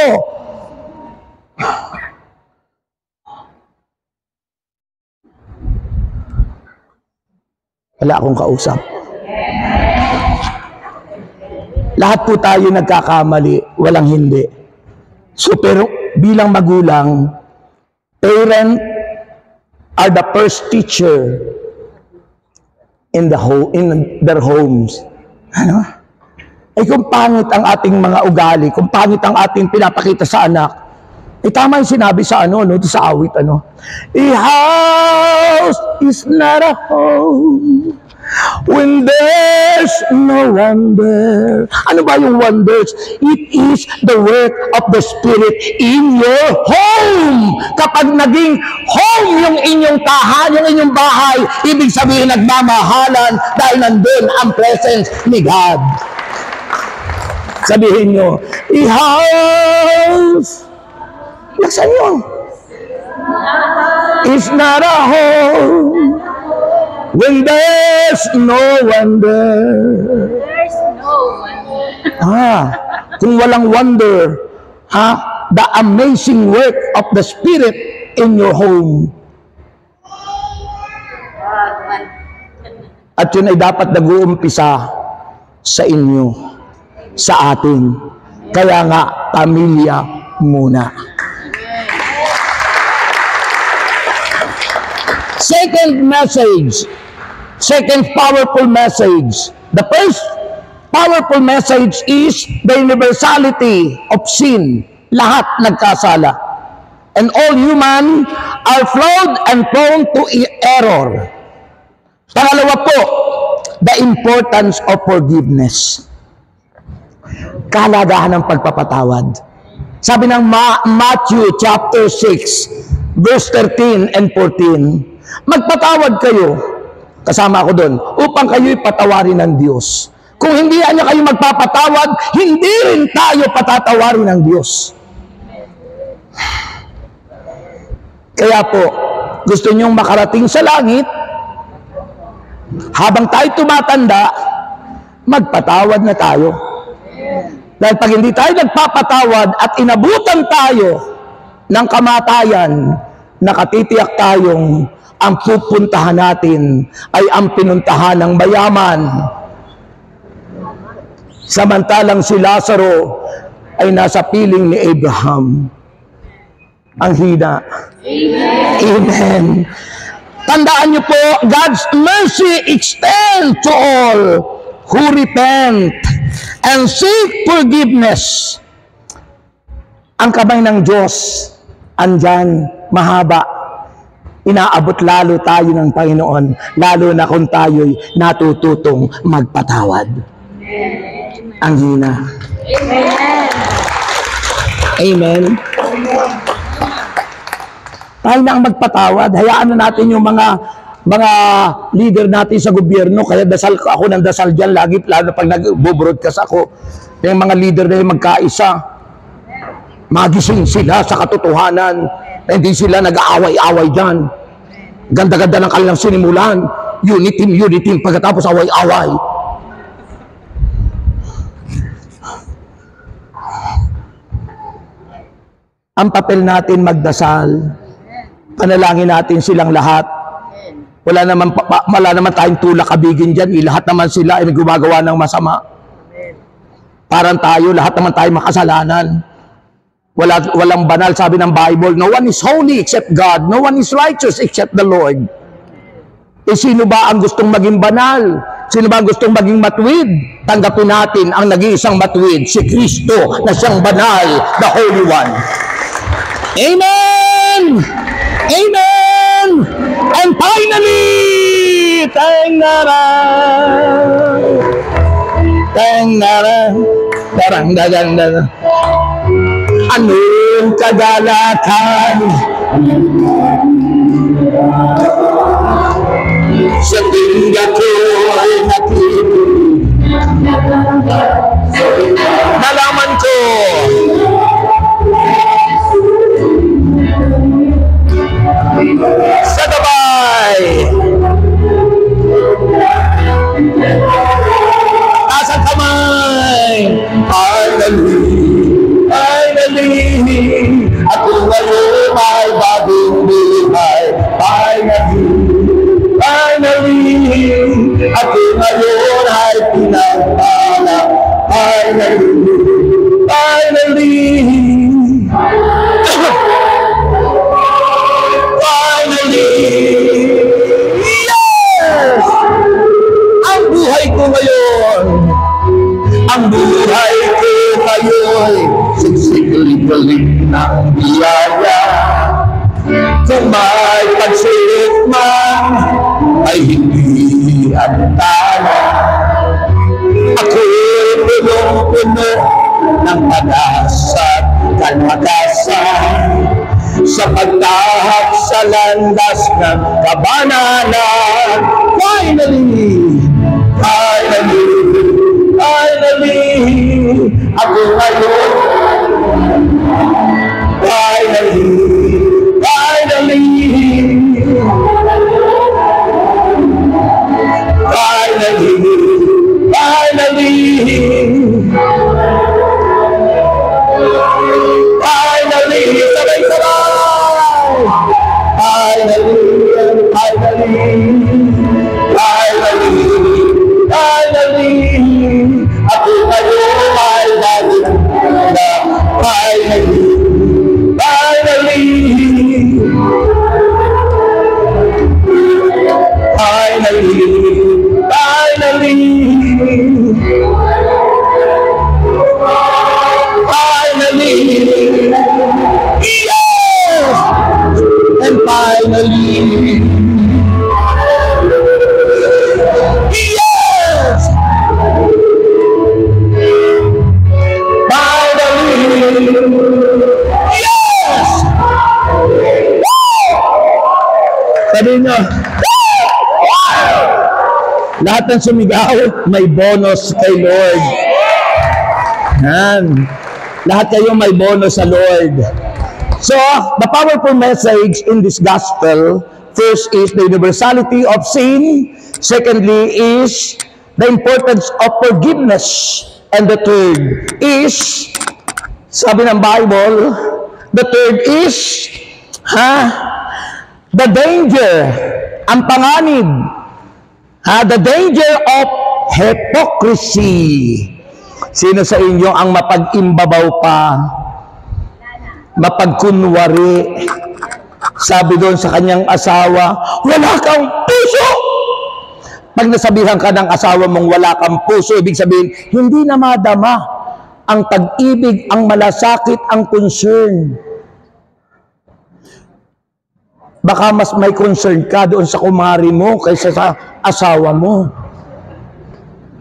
S1: Wala akong kausap. Lahat po tayo nagkakamali, walang hindi. So, pero bilang magulang, parent are the first teacher in their homes. Ano? Kung pangit ang ating mga ugali, kung pangit ang ating pinapakita sa anak, tama yung sinabi sa sa awit, A house is not a home when there's no wonder. Ano ba yung wonders? It is the work of the Spirit in your home. Kapag naging home yung inyong tahan, yung inyong bahay, ibig sabihin nagmamahalan dahil nandun ang presence ni God. Sabihin nyo, A house, laksan nyo, is not a home when there's no wonder.
S3: There's no one.
S1: Kung walang wonder, the amazing work of the Spirit in your home. At yun ay dapat nag-uumpisa sa inyo, sa atin. Kaya nga, pamilya muna. Second message, second powerful message. The first powerful message is the universality of sin. Lahat nagkasala. And all human are flawed and prone to error. Pangalawa po, the importance of forgiveness. Kahalagahan ng pagpapatawad. Sabi ng Matthew chapter 6, verse 13 and 14, magpatawad kayo, kasama ako doon, upang kayo'y patawarin ng Diyos. Kung hindi niya kayo magpapatawad, hindi rin tayo patatawarin ng Diyos. Kaya po, gusto niyong makarating sa langit, habang tayo tumatanda, magpatawad na tayo. Dahil pag hindi tayo nagpapatawad at inabutan tayo ng kamatayan, nakatitiyak tayong ang pupuntahan natin ay ang pinuntahan ng mayaman. Samantalang si Lazaro ay nasa piling ni Abraham. Ang hina. Amen. Amen. Tandaan niyo po, God's mercy extends to all who repent and seek forgiveness. Ang kamay ng Diyos, andyan, mahaba. Inaabot lalo tayo ng Panginoon, lalo na kung tayo'y natututong magpatawad. Ang hina.
S3: Amen.
S1: Amen. Tayo na ang magpatawad. Hayaan na natin yung mga leader natin sa gobyerno. Kaya dasal ako ng dasal dyan lagi, lalo pag nag-broadcast ako. Yung mga leader na yung magkaisa. Magising sila sa katotohanan. Hindi sila nag-aaway-away dyan. Ganda-ganda ng kanilang sinimulan. Unity, pagkatapos away-away. Ang papel natin magdasal. Panalangin natin silang lahat. Wala naman tayong tulak kabigin dyan. Lahat naman sila ay gumagawa ng masama. Parang tayo, lahat naman tayo makasalanan. Walang banal, sabi ng Bible, no one is holy except God, no one is righteous except the Lord. Sino ba ang gustong maging banal? Sino ba ang gustong maging matuwid? Tanggapin natin ang nag-iisang matuwid, si Kristo na siyang banal, the Holy One. Amen! Amen! And finally, anong kagalakan sa tingga ko'y nakikinig. Nalaman ko sa gabay taas ang kamay, finally, at kung ngayon ay bagong
S2: may pagsilit man ay hindi antala. Ako'y punong-puno ng pag-asa at kalakasan sa pagtahak sa landas ng kabanalan. Finally, ako ngayon. Finally, ako ngayon ay nagiganda. Yes! And finally, yes! Yes! Sabi nyo, lahat ng sumigaw, may bonus kay Lord. Yan. Lahat kayo may bonus sa Lord. So, the powerful message in this gospel, first is the universality of sin. Secondly is the importance of forgiveness. And the third is, sabi ng Bible, the third is, the danger, ang panganib, the danger of hypocrisy. Sino sa inyo ang mapag-imbabaw pa, mapagkunwari? Sabi doon sa kanyang asawa, wala kang puso! Pag nasabihan ka ng asawa mong wala kang puso, ibig sabihin, hindi na madama ang pag-ibig, ang malasakit, ang concern. Baka mas may concern ka doon sa kumari mo kaysa sa asawa mo.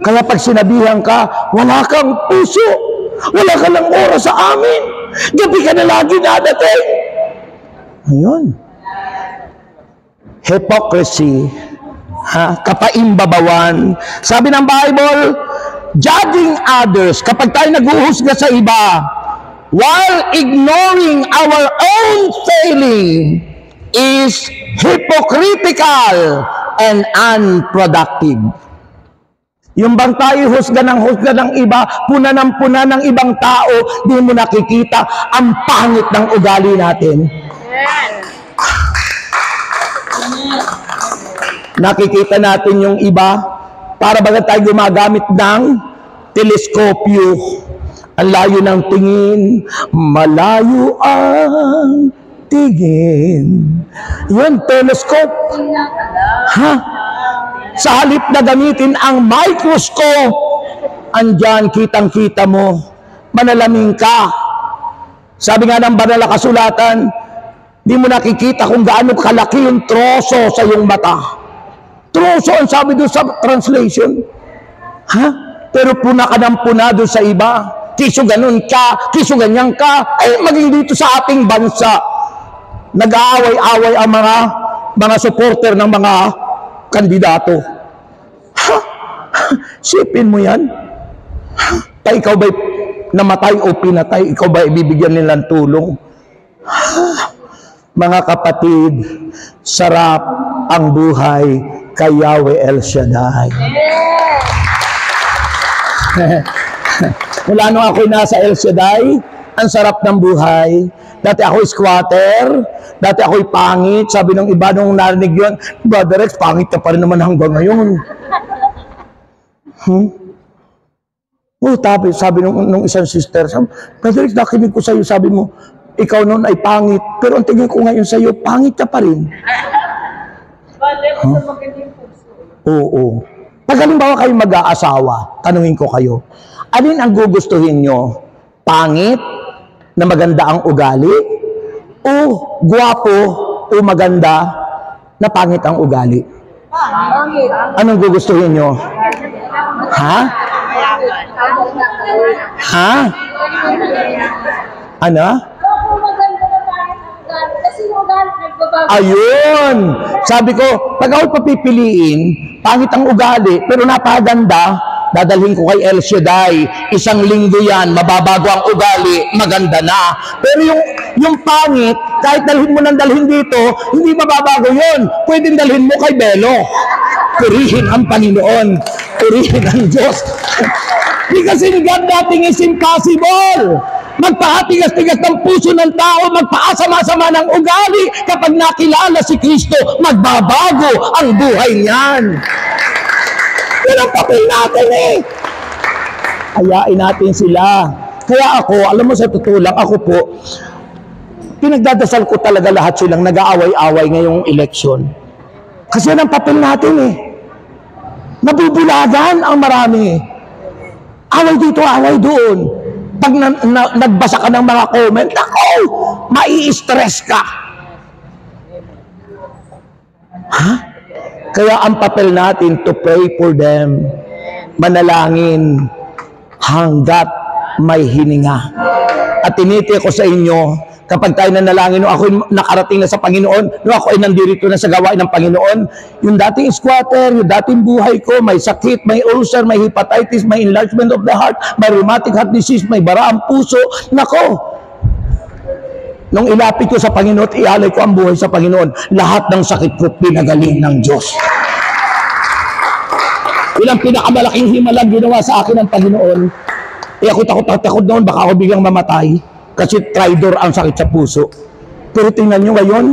S2: Kaya pag sinabihan ka, wala kang puso, wala ka lang oras sa amin, gabi ka na lagi nadating. Ayun. Hypocrisy. Kapaimbabawan. Sabi ng Bible, judging others, kapag tayo nag-uhusga sa iba, while ignoring our own failing, is hypocritical and unproductive. Yung bang tayo husga ng iba, puna ng ibang tao, di mo nakikita ang pangit ng ugali natin. Nakikita natin yung iba, para baga tayo gumagamit ng teleskopyo. Ang layo ng tingin, malayo ang tingin. Yun, telescope. Sa halip na gamitin ang microscope, andyan kitang-kita mo, manalamin ka. Sabi nga ng banal na kasulatan, di mo nakikita kung gaano kalaki yung troso sa iyong mata. Troso ang sabi doon sa translation. Pero puna ka ng puna doon sa iba. Kiso ganun ka, kiso ganyan ka. Maging dito sa ating bansa, nag-aaway-away ang mga supporter ng mga kandidato. Sipin mo yan? Ikaw ba'y namatay o pinatay? Ikaw ba'y ibibigyan nilang tulong? Mga kapatid, sarap ang buhay kay Yahweh El Shaddai. Mula nung ako'y nasa El Shaddai, ang sarap ng buhay. Dati ako'y squatter, dati ako'y pangit. Sabi ng iba nung narinig yun, Brother Rex, pangit ka pa rin naman hanggang ngayon. Sabi nung isang sister, Brother Rex, nakinig ko sa'yo, sabi mo, ikaw noon ay pangit, pero ang tingin ko ngayon sa'yo, pangit ka pa rin. Oo. Pag halimbawa kayo mag-aasawa, tanungin ko kayo, alin ang gugustuhin nyo? Pangit, na maganda ang ugali, o gwapo, o
S1: o maganda na pangit ang ugali? Anong gugustuhin nyo? Ha? Ha? Ano? Ayun! Sabi ko, pag ako papipiliin, pangit ang ugali, pero napaganda, dadalhin ko kay El Shaddai. 1 linggo yan, mababago ang ugali, maganda na. Pero yung pangit, kahit dalhin mo ng dalhin dito, hindi mababago yun. Pwedeng dalhin mo kay Belo. Purihin ang Panginoon. Purihin ang Diyos. Because in God, nothing is impossible. Magpahatigas-tigas ng puso ng tao, magpaasama-sama ng ugali. Kapag nakilala si Kristo, magbabago ang buhay niyan. Yan ang papel natin eh. Hayain natin sila. Kaya ako, alam mo sa totoo lang, ako po, pinagdadasal ko talaga lahat silang nag-aaway-away ngayong eleksyon. Kasi yan ang papel natin eh. Nabubulagan ang marami. Away dito, away doon. Pag nagbasa ka ng mga comment, ako, mai-stress ka. Ha? Kaya ang papel natin to pray for them, manalangin hanggat may hininga. At tinitiyak ko sa inyo, kapag tayo nanalangin, no ako nakarating na sa Panginoon, no ako ay nandito na sa gawain ng Panginoon, yung dating squatter, yung dating buhay ko, may sakit, may ulcer, may hepatitis, may enlargement of the heart, may rheumatic heart disease, may bara ang puso, nako, nung ilapit ko sa Panginoon at ialay ko ang buhay sa Panginoon, lahat ng sakit ko pinagaling ng Diyos. Ilang pinakamalaking himalang ginawa sa akin ng Panginoon, eh ako takot noon, baka ako biglang mamatay, kasi traitor ang sakit sa puso. Pero tingnan nyo ngayon,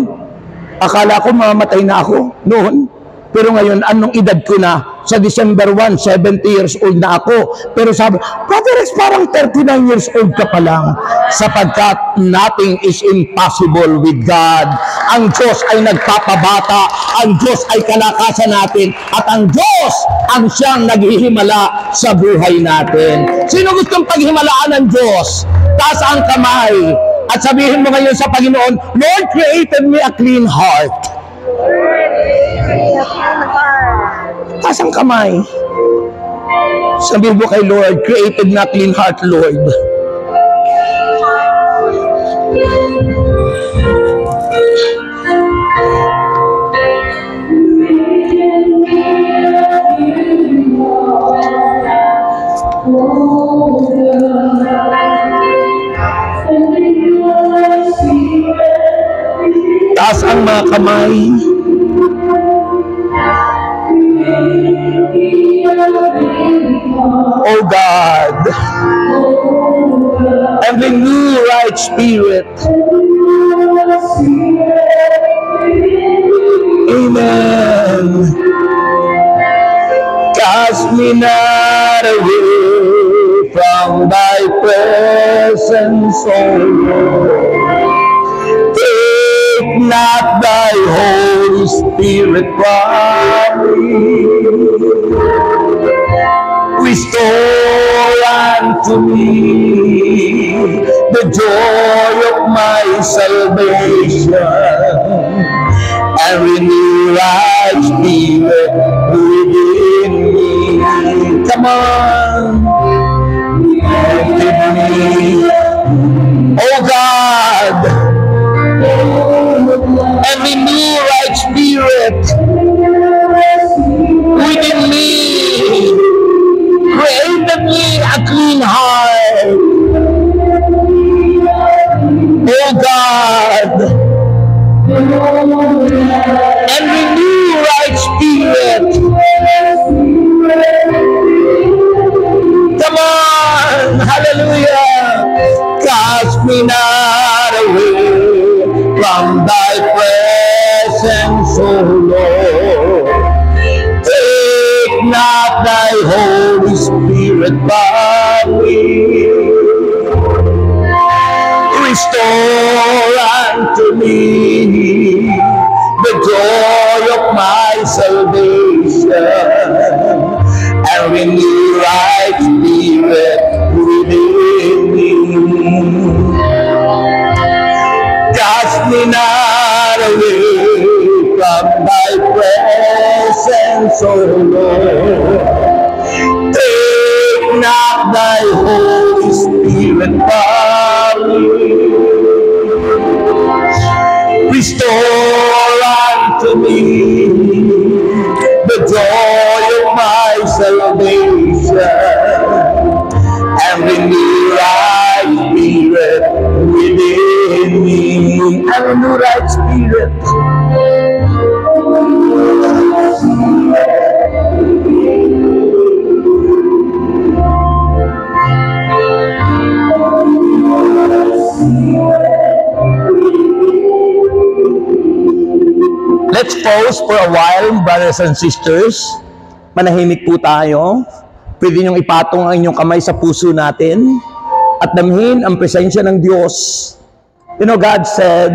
S1: akala ko mamamatay na ako noon, pero ngayon, anong edad ko na? Sa December 1, 70 years old na ako. Pero sabi, Brother Rex, parang 39 years old ka pa lang. Sapagkat nothing is impossible with God. Ang Diyos ay nagpapabata. Ang Diyos ay kalakasan natin. At ang Diyos ang siyang naghihimala sa buhay natin. Sino gustong paghimalaan ng Diyos? Taas ang kamay. At sabihin mo ngayon sa Panginoon, Lord, created me a clean heart. Taas ang kamay. Sabihin mo kay Lord, created na clean heart, Lord. Taas ang mga kamay. Oh God, and renew right spirit. Amen. Cast me not away from thy presence, O Lord. Take not thy Holy Spirit from me. Restore unto me the joy of my salvation, and renew thy spirit within me. Come on, give me, oh God, and renew right spirit within me. Create in me a clean heart, oh God, and renew right spirit. Come on, hallelujah. Cast me not away from thy presence, O Lord. Take not thy Holy Spirit from me. Restore unto me the joy of my salvation, and renew right spirit within me. Cast me not away
S2: thy presence, O Lord. Take not thy Holy Spirit from me. Restore unto me the joy of my salvation, and renew right spirit within me. And renew right spirit.
S1: Let's pause for a while, brothers and sisters. Manahimik po tayo. Pwede niyong ipatong ang inyong kamay sa puso natin at damhin ang presensya ng Diyos. You know, God said,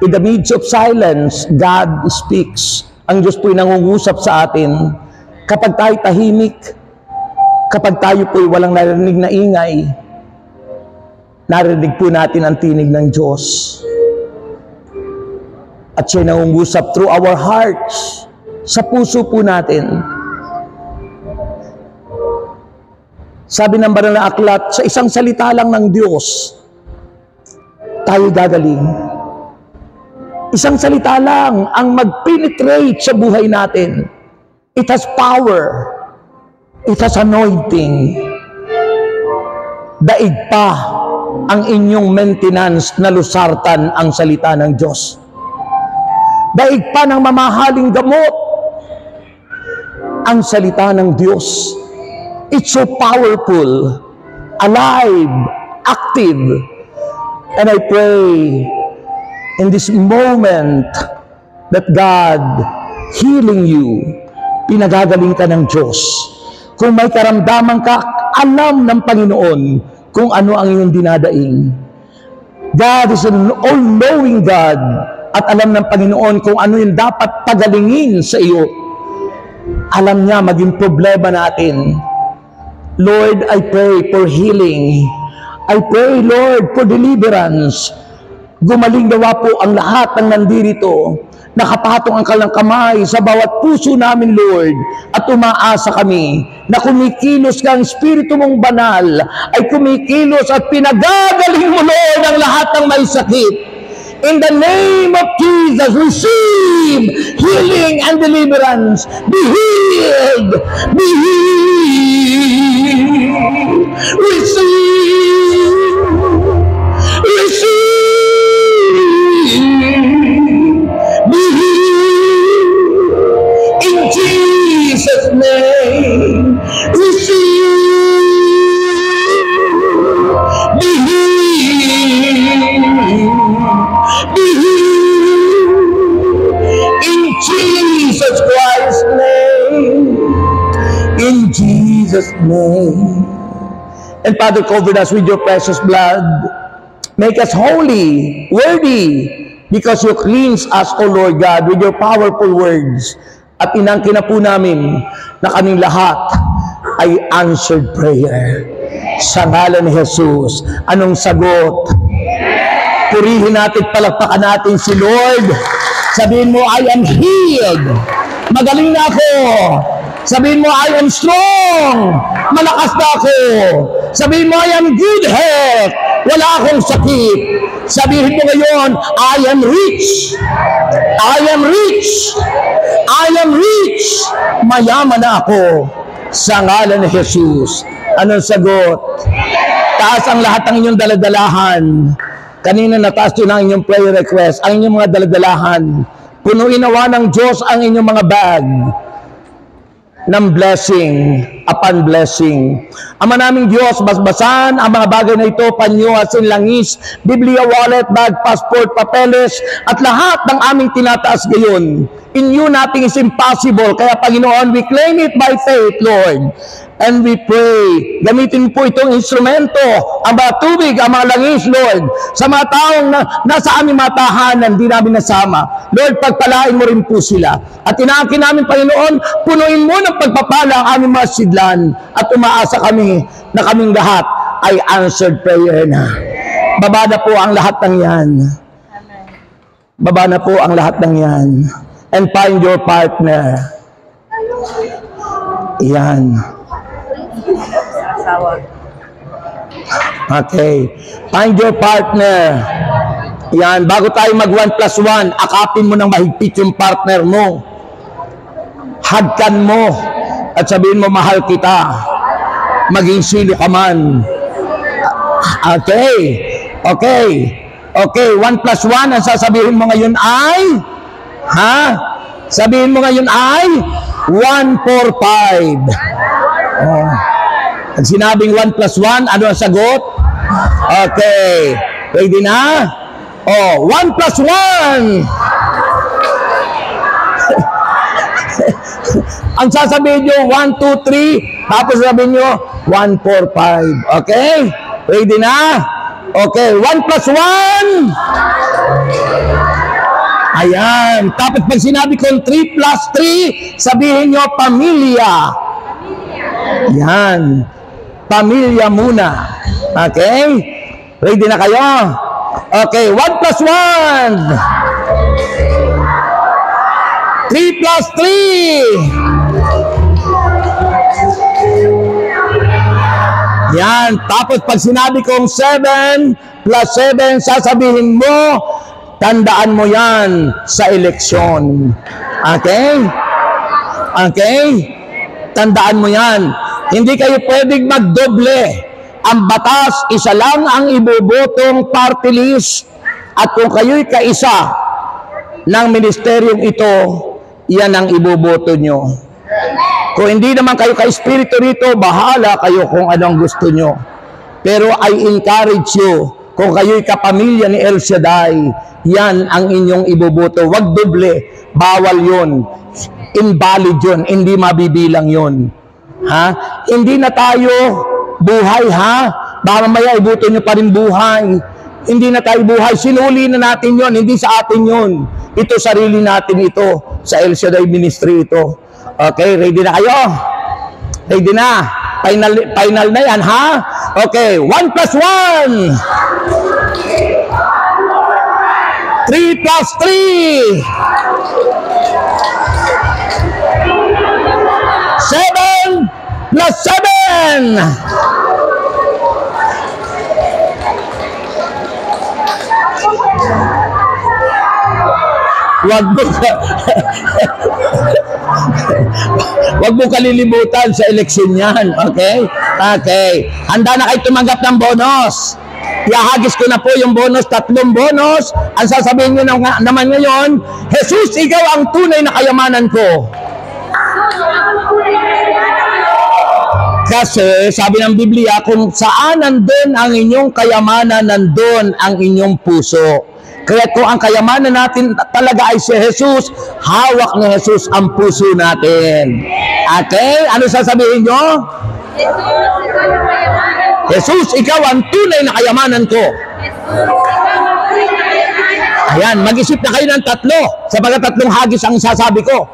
S1: in the midst of silence, God speaks. Ang Diyos po'y nangungusap sa atin. Kapag tayo tahimik, kapag tayo po'y walang narinig na ingay, narinig po natin ang tinig ng Diyos. At siya'y nangungusap through our hearts, sa puso po natin. Sabi ng banal na aklat, sa isang salita lang ng Diyos, tayo gagaling. Isang salita lang ang mag-penetrate sa buhay natin. It has power. It has anointing. Daig pa ang inyong maintenance na lusartan ang salita ng Diyos. Daig pa ng mamahaling gamot ang salita ng Diyos. It's so powerful, alive, active. And I pray in this moment that God healing you, pinagagaling ka ng Diyos. Kung may karamdaman ka, alam ng Panginoon kung ano ang iyong dinadaing. God is an all-knowing God. At alam ng Panginoon kung ano yung dapat pagalingin sa iyo. Alam niya maging problema natin. Lord, I pray for healing. I pray, Lord, for deliverance. Gumaling nawa po ang lahat ng nandirito. Nakapatong ang kalang kamay sa bawat puso namin, Lord. At umaasa kami na kumikilos ka ang Espiritu mong banal ay kumikilos at pinagagaling mo, Lord, ang lahat ng may sakit. In the name of Jesus, receive healing and deliverance. Be healed. Be healed. Receive. Receive. Be healed. In Jesus' name. Receive. Be healed. Be healed in Jesus Christ's name. In Jesus' name. And Father, cover us with your precious blood. Make us holy, worthy, because you cleanse us, O Lord God, with your powerful words. At inangkin na po namin na kaming lahat ay answered prayer. Sa ngalan ni Jesus, anong sagot? Purihin natin, palakpakan natin si Lord. Sabihin mo, I am healed. Magaling na ako. Sabihin mo, I am strong. Malakas na ako. Sabihin mo, I am good health. Wala akong sakit. Sabihin mo ngayon, I am rich. I am rich. I am rich. Mayaman na ako. Sa ngalan ni Jesus. Anong sagot? Taas ang lahat ng inyong daladalahan. Kanina nataas yun ang inyong prayer request, ang inyong mga daladalahan. Punuin nawa ng Diyos ang inyong mga bag ng blessing upon blessing. Ama naming Diyos, basbasan ang mga bagay na ito, panyo, asin, langis, Biblia, wallet, bag, passport, papeles, at lahat ng aming tinataas gayon. In you nothing is impossible. Kaya Panginoon, we claim it by faith, Lord. And we pray, gamitin po itong instrumento, ang mga tubig, ang mga langis, Lord, sa mga taong nasa aming mga tahanan, di namin nasama. Lord, pagpalain mo rin po sila. At inaangkin namin, Panginoon, punuin mo ng pagpapala ang aming mga sidlan at umaasa kami na kaming lahat ay answered prayer na. Baba na po ang lahat ng yan. Baba na po ang lahat ng yan. and find your partner. Yan. Okay. Find your partner. Yan. Bago tayo mag 1 plus 1, akapin mo ng mahigpit yung partner mo. Hagkan mo. At sabihin mo, mahal kita. Maging sino ka man. Okay. Okay. Okay. 1 plus 1, ang sasabihin mo ngayon ay? Ha? Sabihin mo ngayon ay? 1, 4, 5. Oh. Pag sinabing 1 plus 1, ano ang sagot? Okay. Ready na? Oh, 1 plus 1. Ang sasabihin nyo, 1, 2, 3. Tapos sabihin nyo, 1, 4, 5. Okay? Ready na? Okay. 1 plus 1. Ayan. Tapos pag sinabi kong 3 plus 3, sabihin nyo, pamilya. Yan. Pamilya muna. Okay? Ready na kayo? Okay. 1 plus 1. 3 plus 3. Yan. Tapos pag sinabi kong 7 plus 7, sasabihin mo, tandaan mo yan sa eleksyon. Okay? Okay? Tandaan mo yan. Hindi kayo pwedeng magdoble. Ang batas, isa lang ang ibobotong party list. At kung kayo'y kaisa ng ministeryong ito, yan ang iboboto nyo. Kung hindi naman kayo ka-espiritu rito, bahala kayo kung anong gusto nyo. Pero I encourage you, kung kayo'y kapamilya ni El Shaddai, yan ang inyong iboboto. Wag doble. Bawal yun. Invalid yun. Hindi mabibilang yun. Ha? Hindi na tayo buhay, ha? Baka mamaya iboto nyo pa rin buhay. Hindi na tayo buhay. Sinuli na natin yun. Hindi sa atin yun. Ito, sarili natin ito. Sa El Shaddai Ministry ito. Okay, ready na kayo? Ready na? Final na yan, ha? Okay, 1 plus 1. 3 plus 3. 7 plus 7. Wag mo kalilimutan sa eleksyon yan. Okay? Okay. Handa na kayo tumanggap ng bonus. Ihahagis ko na po yung bonus, 3 bonus. Ang sasabihin nyo naman ngayon, Jesus, ikaw ang tunay na kayamanan ko. Kasi sabi ng Biblia, kung saan nandun ang inyong kayamanan, nandun ang inyong puso. Kaya kung ang kayamanan natin talaga ay si Jesus, hawak ni Jesus ang puso natin. Okay? Ano sasabihin nyo? Jesus, ikaw ang tunay na kayamanan ko. Ayan, mag-isip na kayo ng 3. Sabagat 3 hagis ang sasabi ko.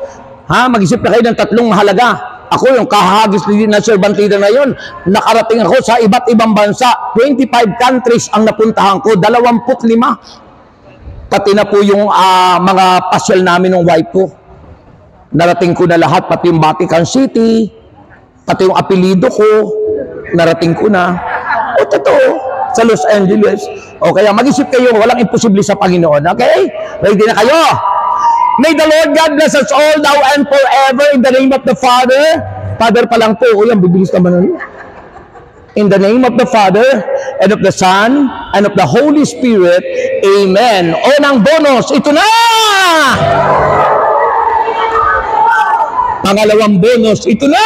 S1: Ha? Mag-isip na kayo ng 3 mahalaga. Ako yung kahagis na Sir Bantida na yun, nakarating ako sa iba't ibang bansa. 25 countries ang napuntahan ko, 25. Pati na po yung mga pasyal namin ng wife ko. Narating ko na lahat, pati yung Vatican City, pati yung apelido ko, narating ko na. O, totoo, sa Los Angeles. O, kaya mag-isip kayo, walang imposible sa Panginoon. Okay? Ready na kayo? May the Lord God bless us all now and forever in the name of the Father. Father pa lang po. O, yan, bibilis naman nun. In the name of the Father, and of the Son, and of the Holy Spirit. Amen. O ng bonus, ito na! Pangalawang bonus, ito na!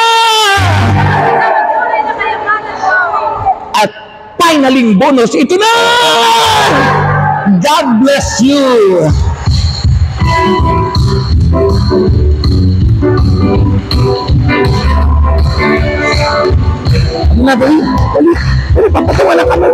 S1: At finaling bonus, ito na! God bless you! Ano na ba yun? Dali, papatawa lang kami.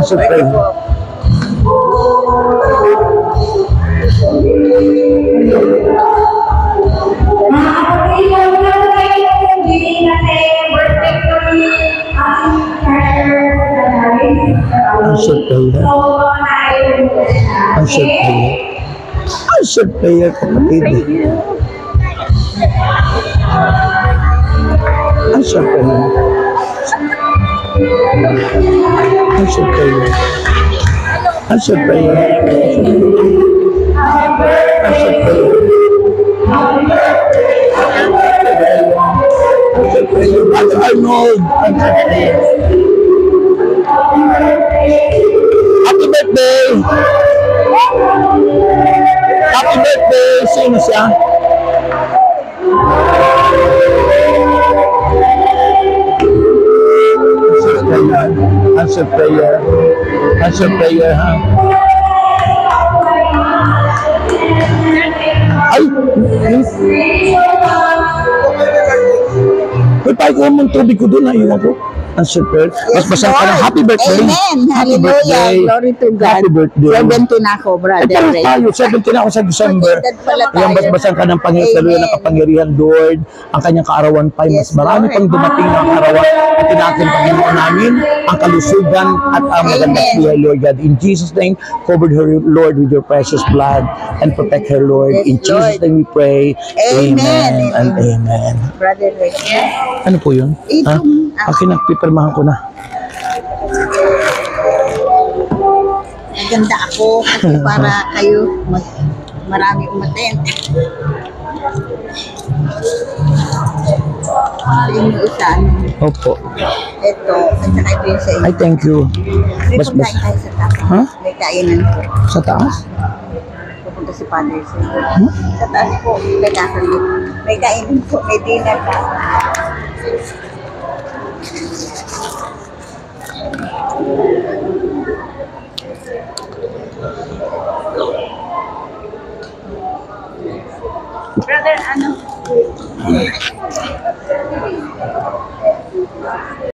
S1: Answer prayer. Answer prayer. Answer prayer. Answer prayer, kapatid. Answer prayer. Answer prayer. Answer prayer. Answer prayer. Brother Arnold. Happy birthday! Happy birthday! Sino siya? Answer prayer. Answer prayer, ha? Ay! May pahay ko mong tubig ko doon, naiwan ko. Answer prayer. Mas basang ka na. Happy birthday.
S4: Amen.
S1: Happy
S4: Hallelujah.
S1: birthday.
S4: Glory to God.
S1: Happy birthday.
S4: 70 na ako,
S1: Ay,
S4: brother.
S1: paano
S4: Ray.
S1: tayo? 17 ako sa December.
S4: Magkitad pala
S1: Yung
S4: tayo.
S1: basbasan ka ng Panginoon
S4: Amen.
S1: ng kapangyarihan, Lord. Ang kanyang kaarawan pa, mas
S4: Yes,
S1: marami
S4: Lord.
S1: pang dumating na kaarawan. At tinatin, Panginoon namin, ang kalusugan at ang magandang
S4: Amen.
S1: buhay, Lord God. In Jesus' name, covered her, Lord, with your precious blood and protect her, Lord.
S4: Yes,
S1: In Jesus'
S4: Lord.
S1: name we pray.
S4: Amen.
S1: And amen.
S4: Brother Ray.
S1: Ano po yun? Ha?
S4: Itong,
S1: Akin na, pipirmahan ko na.
S4: naganda ako kasi para kayo marami umaten. Yung isa,
S1: Opo.
S4: ito, at saka ito yung sa
S1: Ay,
S4: inyo.
S1: thank you.
S4: May
S1: Bas,
S4: pagkain tayo sa taas.
S1: Ha?
S4: May kainan po.
S1: Sa taas?
S4: Pupunta si Father sa Sa taas po, may kainan po. May kainan po, may dinner pa.